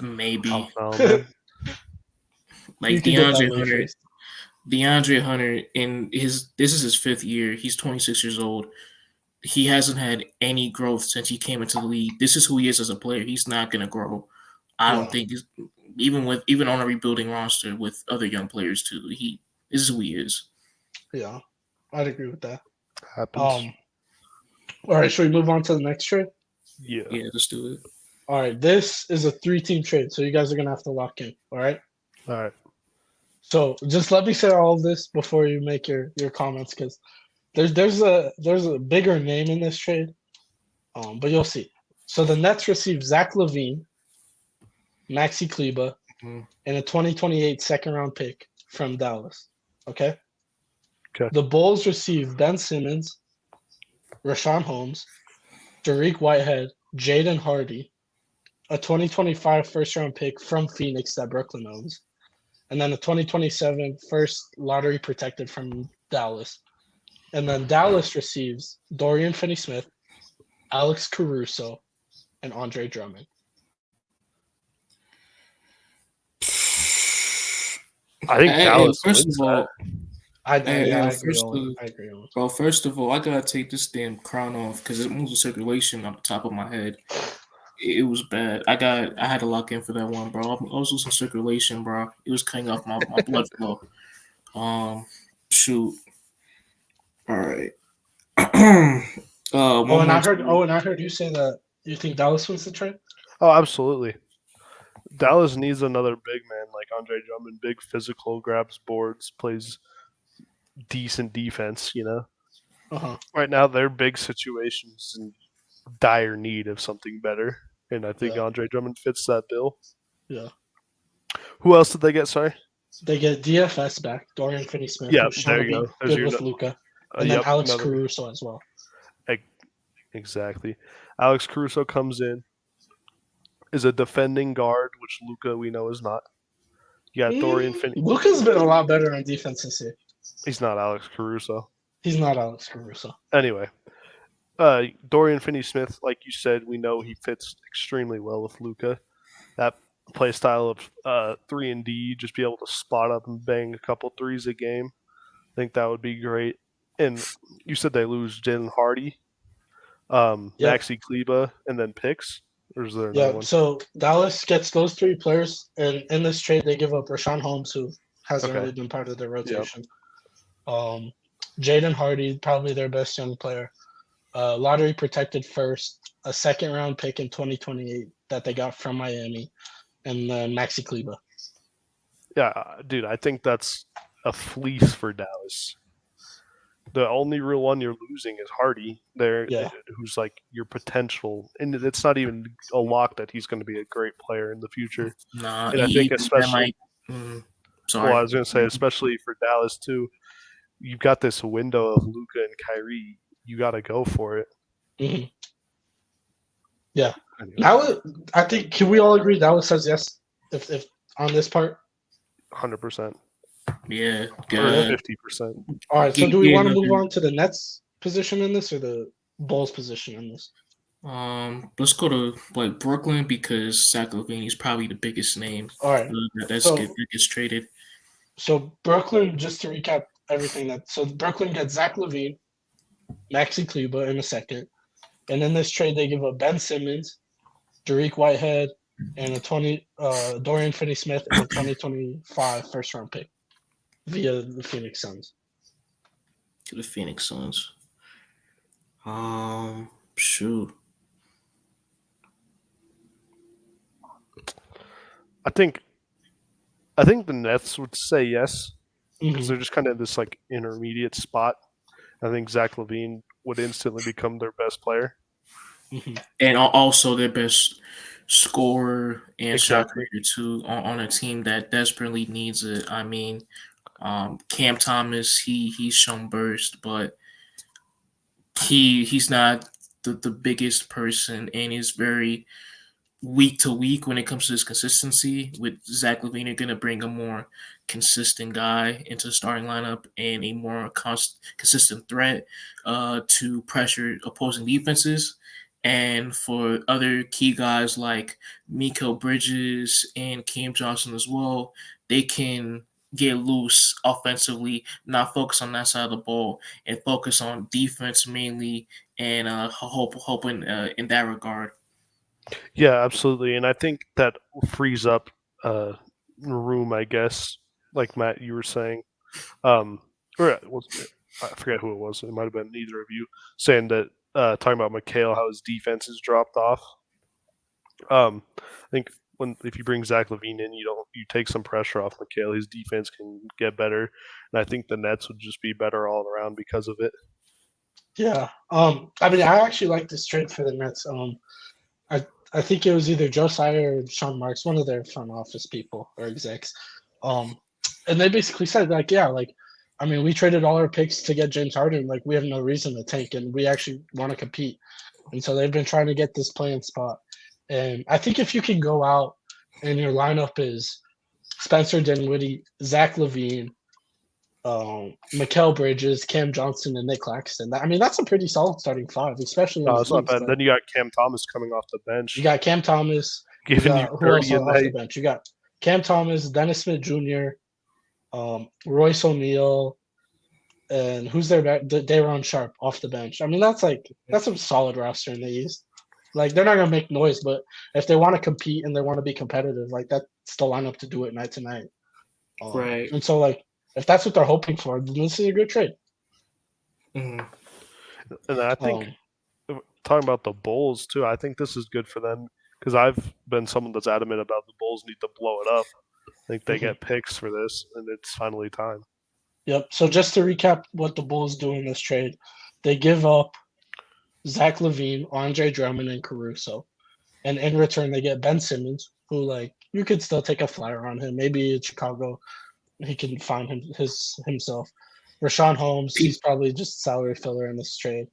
Maybe. Like DeAndre Hunter this is his 5th year. He's 26 years old. He hasn't had any growth since he came into the league. This is who he is as a player. He's not gonna grow. I don't think even on a rebuilding roster with other young players too. This is who he is. Yeah, I'd agree with that. Happens. All right, should we move on to the next trade? Yeah, let's do it. All right, this is a 3-team trade, so you guys are gonna have to lock in. All right. All right. So just let me say all of this before you make your comments, because there's a bigger name in this trade, but you'll see. So the Nets receive Zach LaVine, Maxi Kleber, and a 2028 second-round pick from Dallas. Okay. The Bulls receive Ben Simmons, Rashawn Holmes, Dariq Whitehead, Jaden Hardy, a 2025 first-round pick from Phoenix that Brooklyn owns, and then a 2027 first lottery protected from Dallas. And then Dallas receives Dorian Finney-Smith, Alex Caruso, and Andre Drummond. I think Dallas wins that. I agree. Well, first of all, I gotta take this damn crown off because it moves the circulation on the top of my head. It was bad. I had to lock in for that one, bro. I was losing circulation, bro. It was cutting off my blood flow. Shoot. All right. And I heard you say that you think Dallas wins the trade. Oh, absolutely. Dallas needs another big man like Andre Drummond, big physical, grabs boards, plays decent defense, Right now, their big situation's in dire need of something better, and I think Andre Drummond fits that bill. Yeah. Who else did they get, sorry? They get DFS back, Dorian Finney-Smith. Yeah, there you go. Good with Luka. And then Alex Caruso as well. Exactly. Alex Caruso comes in, is a defending guard, which Luka we know is not. You got Dorian Finney. Luka's been a lot better on defense this year. He's not Alex Caruso. He's not Alex Caruso. Anyway, Dorian Finney-Smith, like you said, we know he fits extremely well with Luka. That play style of 3-and-D, just be able to spot up and bang a couple threes a game. I think that would be great. And you said they lose Jaden Hardy, Maxi Kleber, and then picks? Or is there another one? So Dallas gets those 3 players, and in this trade they give up Rashawn Holmes, who hasn't really been part of their rotation. Jaden Hardy, probably their best young player. Lottery protected first, a second-round pick in 2028 that they got from Miami, and then Maxi Kleber. Yeah, dude, I think that's a fleece for Dallas. The only real one you're losing is Hardy there, who's like your potential. And it's not even a lock that he's going to be a great player in the future. Nah, and I think especially – Well, I was going to say, especially for Dallas too, you've got this window of Luka and Kyrie. You got to go for it. Mm-hmm. Yeah. Anyway. I think, can we all agree Dallas says yes if on this part? 100%. Yeah, good. 50%. All right, so do we want to move on to the Nets position in this or the Bulls position in this? Let's go to Brooklyn because Zach LaVine is probably the biggest name. All right, that gets traded. So Brooklyn, just to recap everything Brooklyn gets Zach LaVine, Maxi Kleber in a second, and in this trade they give up Ben Simmons, Dariq Whitehead, and a Dorian Finney-Smith and a 2025 first-round pick via the Phoenix Suns. To the Phoenix Suns. Shoot. think the Nets would say yes because Mhm. they're just kind of this like intermediate spot. I think Zach LaVine would instantly become their best player. Mhm. And also their best scorer and shot Exactly. creator too on a team that desperately needs it. I mean, Cam Thomas, he's shown burst, but he's not the biggest person, and he's very week to week when it comes to his consistency. With Zach LaVine, you're going to bring a more consistent guy into the starting lineup and a more consistent threat to pressure opposing defenses. And for other key guys like Mikal Bridges and Cam Johnson as well, they can get loose offensively, not focus on that side of the ball, and focus on defense mainly, and hoping in that regard. Yeah, absolutely. And I think that frees up room, I guess, like Matt, you were saying. Or I forget who it was. It might have been either of you saying that, talking about McHale, how his defense has dropped off. I think if you bring Zach LaVine in, you take some pressure off McHale. His defense can get better, and I think the Nets would just be better all around because of it. Yeah. I mean, I actually like this trade for the Nets. I think it was either Josiah or Sean Marks, one of their front office people or execs. And they basically said like, yeah, like, I mean, we traded all our picks to get James Harden. Like, we have no reason to tank, and we actually want to compete. And so they've been trying to get this playing spot. And I think if you can go out and your lineup is Spencer Dinwiddie, Zach LaVine, Mikal Bridges, Cam Johnson, and Nick Claxton. I mean, that's a pretty solid starting five, especially when It's not bad. Then you got Cam Thomas coming off the bench. you got Cam Thomas. Giving you Who else 30 a off the night. bench? You got Cam Thomas, Dennis Smith Jr., Royce O'Neal, and who's their back? Day'Ron Sharp off the bench. I mean, that's a solid roster in the East. Like, they're not gonna make noise, but if they want to compete and they want to be competitive, like, that's the lineup to do it night to night. Right. And so, like, if that's what they're hoping for, then this is a good trade. Mm-hmm. And I think talking about the Bulls too, I think this is good for them because I've been someone that's adamant about the Bulls need to blow it up. I think they get picks for this, and it's finally time. Yep. So just to recap what the Bulls do in this trade, they give up Zach LaVine, Andre Drummond, and Caruso. And in return, they get Ben Simmons, who, like, you could still take a flyer on him. Maybe in Chicago, he can find himself. Rashawn Holmes, he's probably just salary filler in this trade.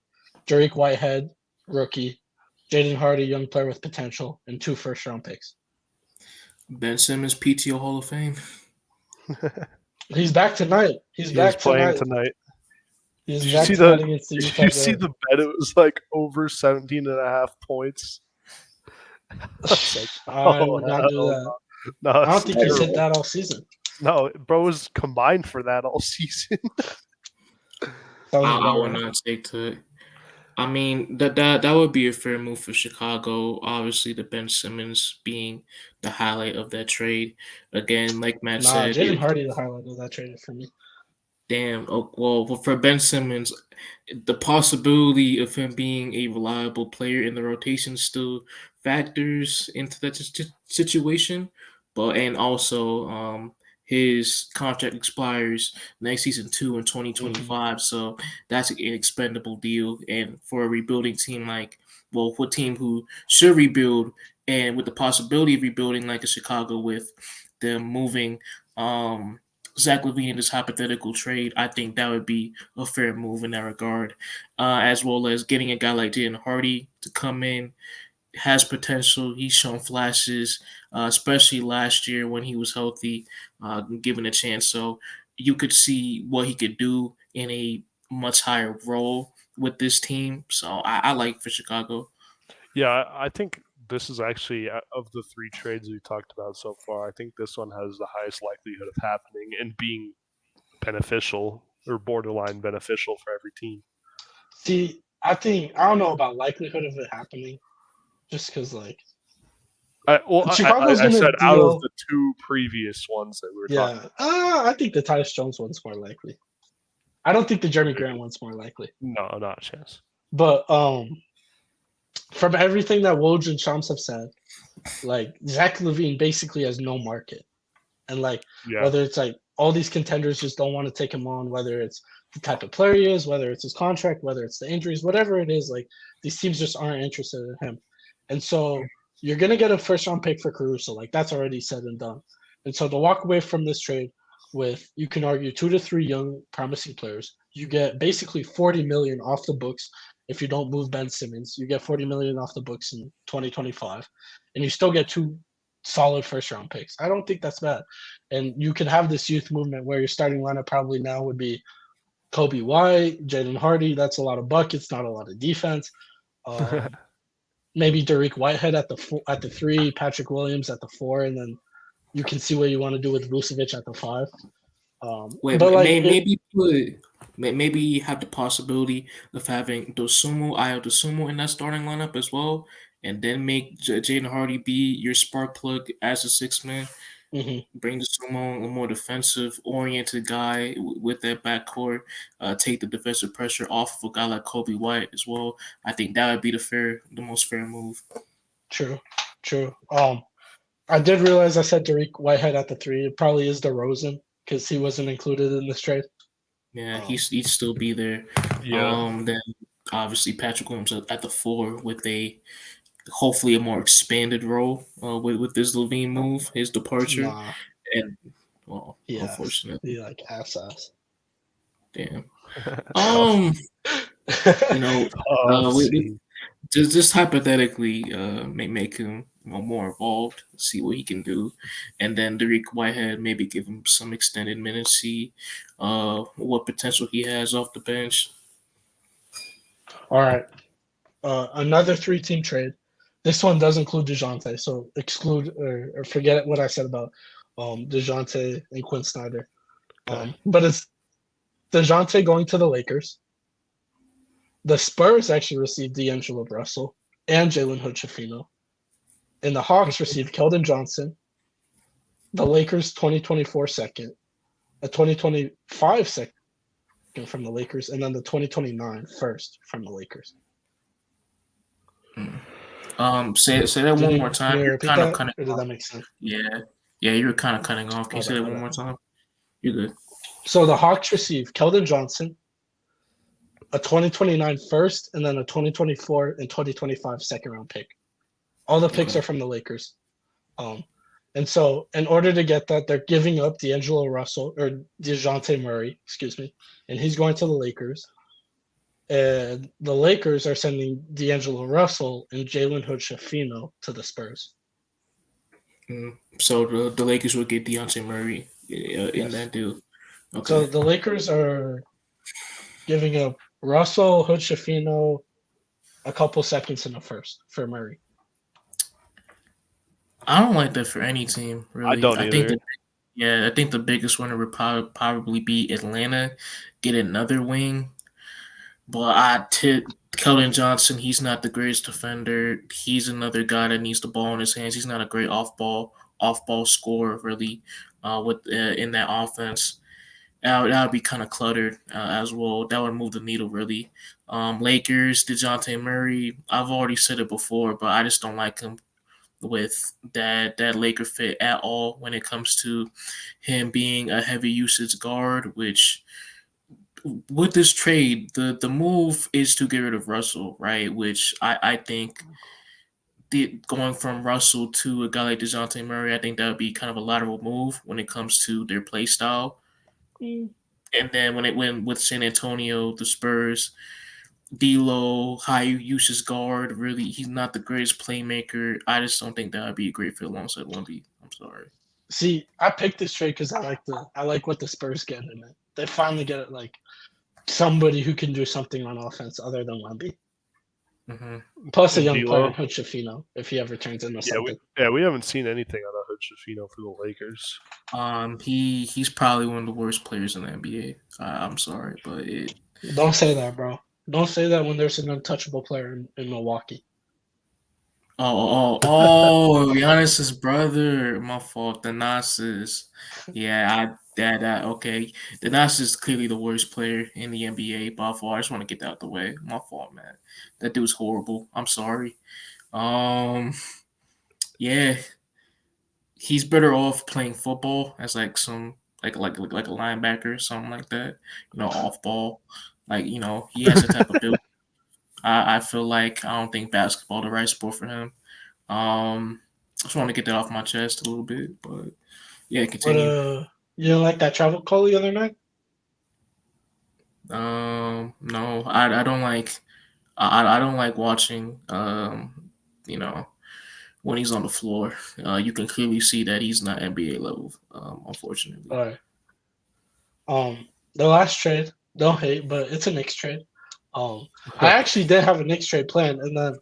Jarick Whitehead, rookie. Jaden Hardy, young player with potential, and 2 first-round picks. Ben Simmons, PTO Hall of Fame. He's back tonight. He's back playing tonight. He's Did back you tonight against the Did Utah you see the bet? It was like over 17.5 points. I would not do that. No, I don't think he's hit that all season. No, bro was combined for that all season. I would not take to it. I mean, that would be a fair move for Chicago. Obviously, the Ben Simmons being the highlight of that trade. Again, like Matt said, Jaden Hardy, the highlight of that trade for me. Damn. Oh, well, for Ben Simmons, the possibility of him being a reliable player in the rotation still factors into that situation. And also, his contract expires next season too in 2025, so that's an expendable deal. And for a rebuilding team for a team who should rebuild and with the possibility of rebuilding like a Chicago with them moving Zach LaVine in this hypothetical trade, I think that would be a fair move in that regard, as well as getting a guy like Jaden Hardy to come in. Has potential. He's shown flashes, especially last year when he was healthy, given a chance. So you could see what he could do in a much higher role with this team. So I like for Chicago. Yeah, I think this is actually, of the 3 trades we talked about so far, I think this one has the highest likelihood of happening and being beneficial or borderline beneficial for every team. See, I don't know about likelihood of it happening, just because, like, Chicago's I said out of the 2 previous ones that we were talking about. I think the Tyus Jones one's more likely. I don't think the Jeremy Grant one's more likely. No, not a chance. But from everything that Woj and Shams have said, like Zach LaVine basically has no market. And like whether it's like all these contenders just don't want to take him on, whether it's the type of player he is, whether it's his contract, whether it's the injuries, whatever it is, like these teams just aren't interested in him. And so you're gonna get a first round pick for Caruso, like that's already said and done. And so to walk away from this trade with, you can argue 2 to 3 young promising players, you get basically 40 million off the books. If you don't move Ben Simmons, you get 40 million off the books in 2025, and you still get 2 solid first round picks. I don't think that's bad. And you can have this youth movement where your starting lineup probably now would be Kobe White, Jaden Hardy. That's a lot of buckets, not a lot of defense. Maybe Dariq Whitehead at the 3, Patrick Williams at the 4, and then you can see what you want to do with Vucevic at the 5. Maybe you have the possibility of having Ayo Dosunmu in that starting lineup as well, and then make Jaden Hardy be your spark plug as a 6-man. Mm-hmm. Bring Dosunmu, a more defensive-oriented guy with that backcourt. Take the defensive pressure off of a guy like Kobe White as well. I think that would be the most fair move. True. I did realize I said Dariq Whitehead at the 3. It probably is DeRozan because he wasn't included in this trade. Yeah, he'd still be there. Yeah. Then obviously Patrick Williams at the 4 with hopefully a more expanded role with this LaVine move, his departure, and unfortunately, he like ass. Damn. Just hypothetically, make him more involved, see what he can do, and then Dariq Whitehead, maybe give him some extended minutes, see what potential he has off the bench. All right, another 3-team trade. This one does include DeJounte, so exclude or forget what I said about DeJounte and Quinn Snyder. But it's DeJounte going to the Lakers. The Spurs actually received D'Angelo Russell and Jalen Hood-Schifino. And the Hawks received Keldon Johnson, the Lakers 2024 second, a 2025 second from the Lakers, and then the 2029 first from the Lakers. Say that one more time. You're kind of cutting off. Did that make sense? Yeah, you were kind of cutting off. Can you say that one more time? You're good. So the Hawks received Keldon Johnson, a 2029 first, and then a 2024 and 2025 second round pick. All the picks are from the Lakers. And so in order to get that, they're giving up D'Angelo Russell or DeJounte Murray, and he's going to the Lakers. And the Lakers are sending D'Angelo Russell and Jalen Hood-Schifino to the Spurs. So the Lakers will get DeJounte Murray in that deal. Okay. So the Lakers are giving up Russell, Hood-Schifino, a couple seconds in the first for Murray. I don't like that for any team, really. I don't either. I think the biggest winner would probably be Atlanta, get another wing. But I tip Keldon Johnson. He's not the greatest defender. He's another guy that needs the ball in his hands. He's not a great off-ball scorer, really, in that offense. That would be kind of cluttered as well. That would move the needle, really. Lakers, DeJounte Murray. I've already said it before, but I just don't like him with that Laker fit at all when it comes to him being a heavy usage guard, which with this trade, the move is to get rid of Russell, right? Which I think going from Russell to a guy like DeJounte Murray, I think that would be kind of a lateral move when it comes to their play style. And then when it went with San Antonio, the Spurs, D'Lo, high usage guard, really, he's not the greatest playmaker. I just don't think that would be a great fit alongside Wemby. I'm sorry. See, I picked this trade because I like what the Spurs get in it. They finally get it, like somebody who can do something on offense other than Wemby. Mm-hmm. Plus a young player, Hood-Schifino, if he ever turns into something. We haven't seen anything out of Hood-Schifino for the Lakers. He's probably one of the worst players in the NBA. I'm sorry, but don't say that, bro. Don't say that when there's an untouchable player in Milwaukee. Giannis's brother. My fault. The Nas's. Yeah, Okay. The Nas is clearly the worst player in the NBA by far. I just want to get that out the way. My fault, man. That dude's horrible. I'm sorry. Um, yeah, he's better off playing football as like some like a linebacker, something like that. Off ball. Like he has that type of build. I feel like I don't think basketball the right sport for him. I just want to get that off my chest a little bit, but yeah, continue. But you didn't like that travel call the other night? No, I don't like I don't like watching when he's on the floor. You can clearly see that he's not NBA level, unfortunately. All right. The last trade, don't hate, but it's a Knicks trade. I actually did have a Knicks trade planned, and then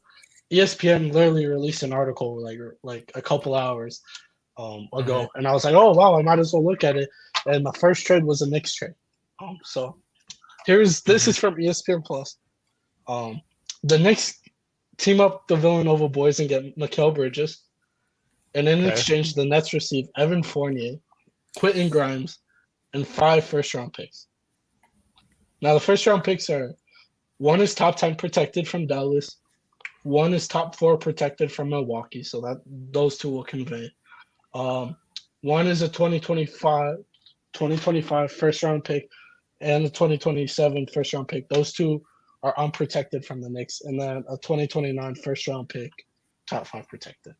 ESPN literally released an article like a couple hours ago, and I was like, oh wow, I might as well look at it. And my first trade was a Knicks trade. So this is from ESPN Plus. The Knicks team up the Villanova boys and get Mikal Bridges, and in exchange, the Nets receive Evan Fournier, Quentin Grimes, and 5 first-round picks. Now, the first-round picks are: one is top 10 protected from Dallas, one is top 4 protected from Milwaukee, so that those two will convey. One is a 2025 first-round pick, and a 2027 first-round pick. Those two are unprotected from the Knicks, and then a 2029 first-round pick, top 5 protected.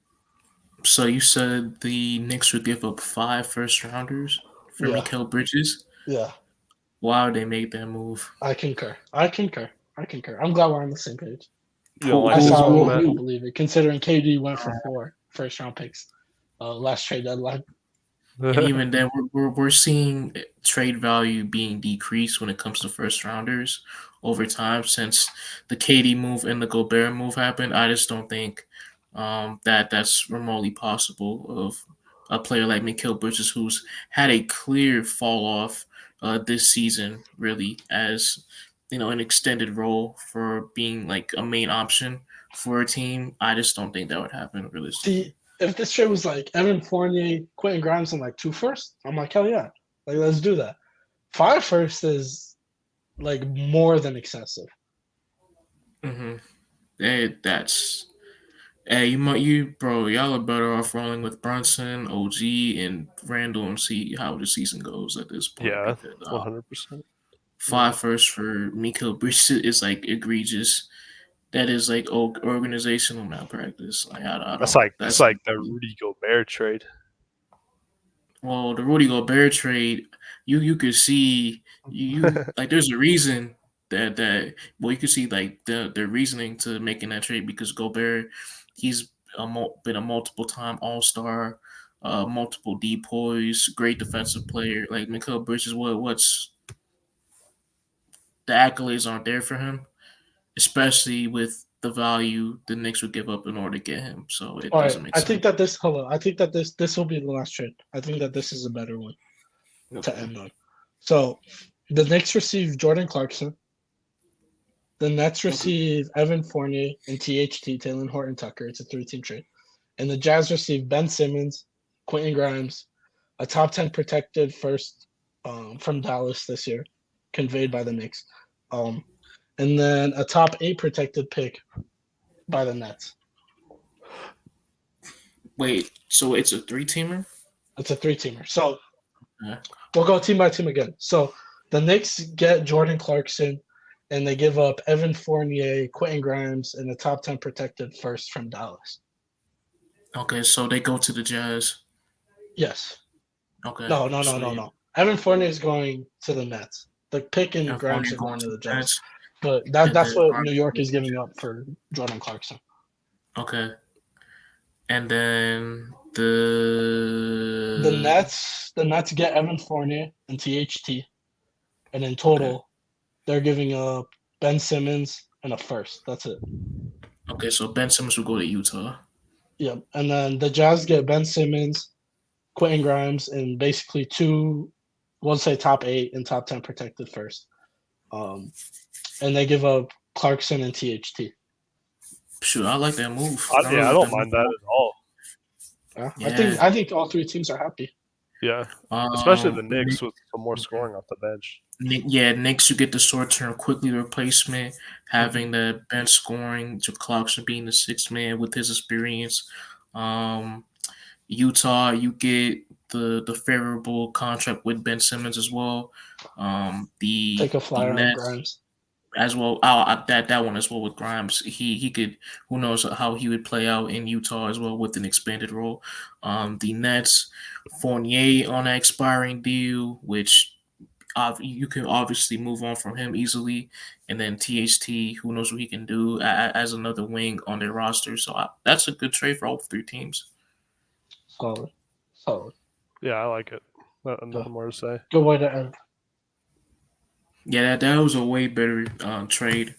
So you said the Knicks would give up 5 first-rounders for Mikal Bridges? Yeah. Why would they make that move? I concur. I'm glad we're on the same page. You don't like I this saw move, I man? can't believe it, considering KD went for 4 first-round picks last trade deadline. And even then, we're seeing trade value being decreased when it comes to first rounders over time since the KD move and the Gobert move happened. I just don't think that's remotely possible of a player like Mikal Bridges, who's had a clear fall off this season, really, as an extended role for being like a main option for a team. I just don't think that would happen realistically. See, if this trade was like Evan Fournier, Quentin Grimes, and like 2 firsts, I'm like, hell yeah. Like, let's do that. 5 firsts is like more than excessive. Mm-hmm. Y'all are better off rolling with Brunson, OG, and Randall and see how the season goes at this point. Yeah, because, 100%. 5 firsts for Mikal Bridges is like egregious. That is like organizational malpractice. Like That's like the Rudy Gobert trade. Well, the Rudy Gobert trade, you could see like there's a reason that you could see like the reasoning to making that trade because Gobert, he's been a multiple time All-Star, multiple depoys, great defensive player. Like Mikal Bridges, what's the accolades aren't there for him, especially with the value the Knicks would give up in order to get him. So it doesn't make sense. I think that this will be the last trade. I think that this is a better one to end on. So the Knicks receive Jordan Clarkson. The Nets receive Evan Fournier and THT, Taylor Horton Tucker. It's a 3-team trade. And the Jazz receive Ben Simmons, Quentin Grimes, a top 10 protected first from Dallas this year, conveyed by the Knicks. And then a top 8 protected pick by the Nets. Wait, so it's a 3-teamer? It's a 3-teamer. So we'll go team by team again. So the Knicks get Jordan Clarkson, and they give up Evan Fournier, Quentin Grimes, and a top 10 protected first from Dallas. Okay, so they go to the Jazz. Yes. Okay. No. Evan Fournier is going to the Nets. The pick and Grimes are going to the Jazz. But that's what New York is giving up for Jordan Clarkson. Okay. And then the Nets get Evan Fournier and THT. And in total, they're giving up Ben Simmons and a first. That's it. Okay, so Ben Simmons will go to Utah. Yep. And then the Jazz get Ben Simmons, Quentin Grimes, and basically 2, we'll say top 8 and top 10 protected first. And they give up Clarkson and THT. Sure, I like that move. I don't mind that at all. Yeah. I think all 3 teams are happy. Yeah, especially the Nick, Knicks with some more scoring off the bench. Knicks, you get the short-term quickly replacement, having the bench scoring, to Clarkson being the sixth man with his experience. Utah, you get the favorable contract with Ben Simmons as well. Take a The flyer on Nets Grimes. as well. That one as well with Grimes. He could, who knows how he would play out in Utah as well with an expanded role. The Nets, Fournier on an expiring deal, which you can obviously move on from him easily, and then THT, who knows what he can do as another wing on their roster. So that's a good trade for all three teams. Solid. Yeah, I like it. Nothing more to say. Good way to end. Yeah, that was a way better trade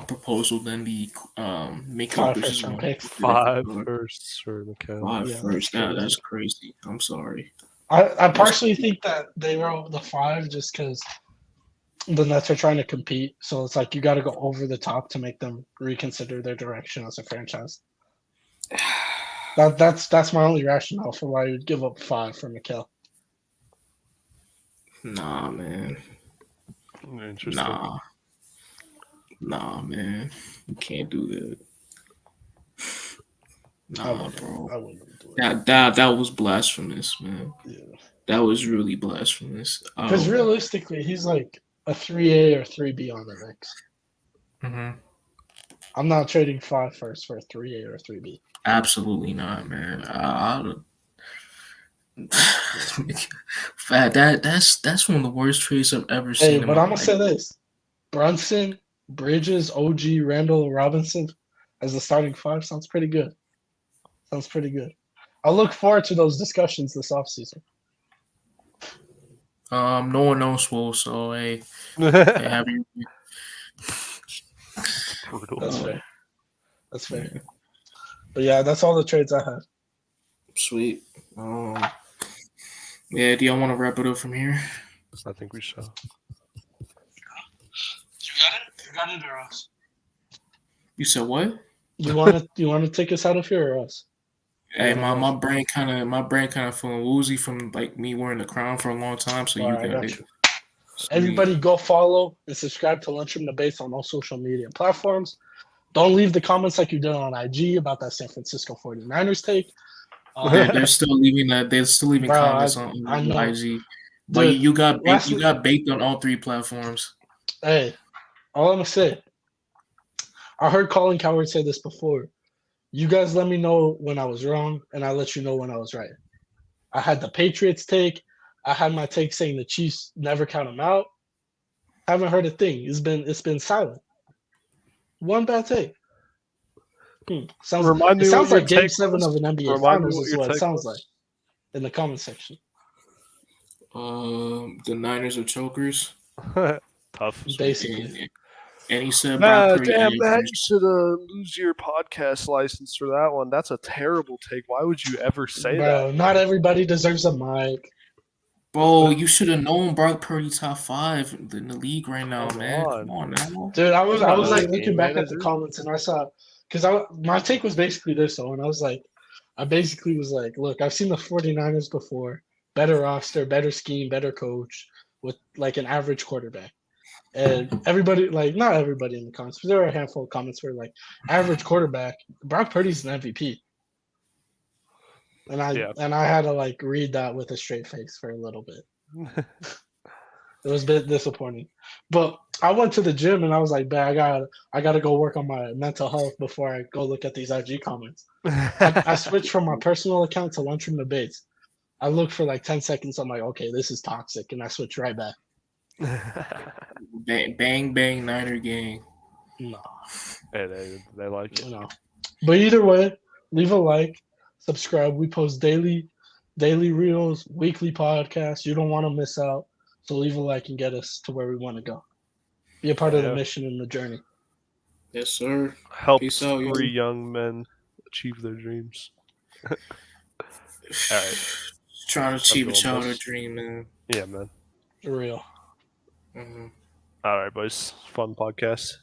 proposal than the making 5 versus first-round one. picks. 5 firsts for McCann. 5 Yeah, first. that's That's crazy. I'm sorry. I personally think that they wrote the 5 just because the Nets are trying to compete. So it's like you got to go over the top to make them reconsider their direction as a franchise. That's my only rationale for why you would give up 5 for Mikal. Nah, man. Interesting. Nah, man. You can't do that. Nah, bro. I wouldn't do it. That was blasphemous, man. Yeah. That was really blasphemous. Because realistically, he's like a 3A or 3B on the Knicks. Mm-hmm. I'm not trading 5 first for a 3A or a 3B. Absolutely not, man. That's one of the worst trades I've ever seen. Hey, in but my I'm gonna life. say this: Brunson, Bridges, OG, Randall, Robinson as the starting 5 sounds pretty good. I look forward to those discussions this offseason. No one knows Will, so hey, have you? Brutal. That's fair. Yeah. But yeah, that's all the trades I have. Sweet. Yeah, do y'all want to wrap it up from here? I think we shall. You got it or us? You said what? You want to take us out of here or us? Hey, my brain kind of feeling woozy from like me wearing the crown for a long time. So you got it. You. Everybody, go follow and subscribe to Lunchroom Debates on all social media platforms. Don't leave the comments like you did on IG about that San Francisco 49ers take. They're still leaving that. They're still leaving comments on IG. But dude, you got baked on all 3 platforms. Hey, all I'm gonna say. I heard Colin Cowherd say this before. You guys let me know when I was wrong, and I let you know when I was right. I had the Patriots take. I had my take saying the Chiefs never count them out. Haven't heard a thing. It's been silent. One bad take. Sounds like Game 7 of an NBA Finals is what it sounds like in the comment section. The Niners are chokers. Tough. Basically. And he said, "Damn, Matt, you should lose your podcast license for that one. That's a terrible take. Why would you ever say that? Not everybody deserves a mic. Bro, you should have known Brock Purdy top 5 in the league right now, man. Come on now. Dude, I was like looking back at the comments and I saw because my take was basically this, and I basically was like, look, I've seen the 49ers before. Better roster, better scheme, better coach with like an average quarterback. And everybody, like, not everybody in the comments, but there were a handful of comments where like average quarterback, Brock Purdy's an MVP. And I had to like read that with a straight face for a little bit. It was a bit disappointing. But I went to the gym and I was like, I gotta go work on my mental health before I go look at these IG comments. I switched from my personal account to Lunchroom Debates. I looked for like 10 seconds. I'm like, okay, this is toxic. And I switched right back. Bang, bang, Niner gang. No. Hey, they like it. No. But either way, leave a like, subscribe. We post daily reels, weekly podcasts. You don't want to miss out. So leave a like and get us to where we want to go. Be a part of the mission and the journey. Yes, sir. Help 3 young men achieve their dreams. All right. Trying to achieve a childhood dream, man. Yeah, man. For real. Mm-hmm. All right, boys. Fun podcast.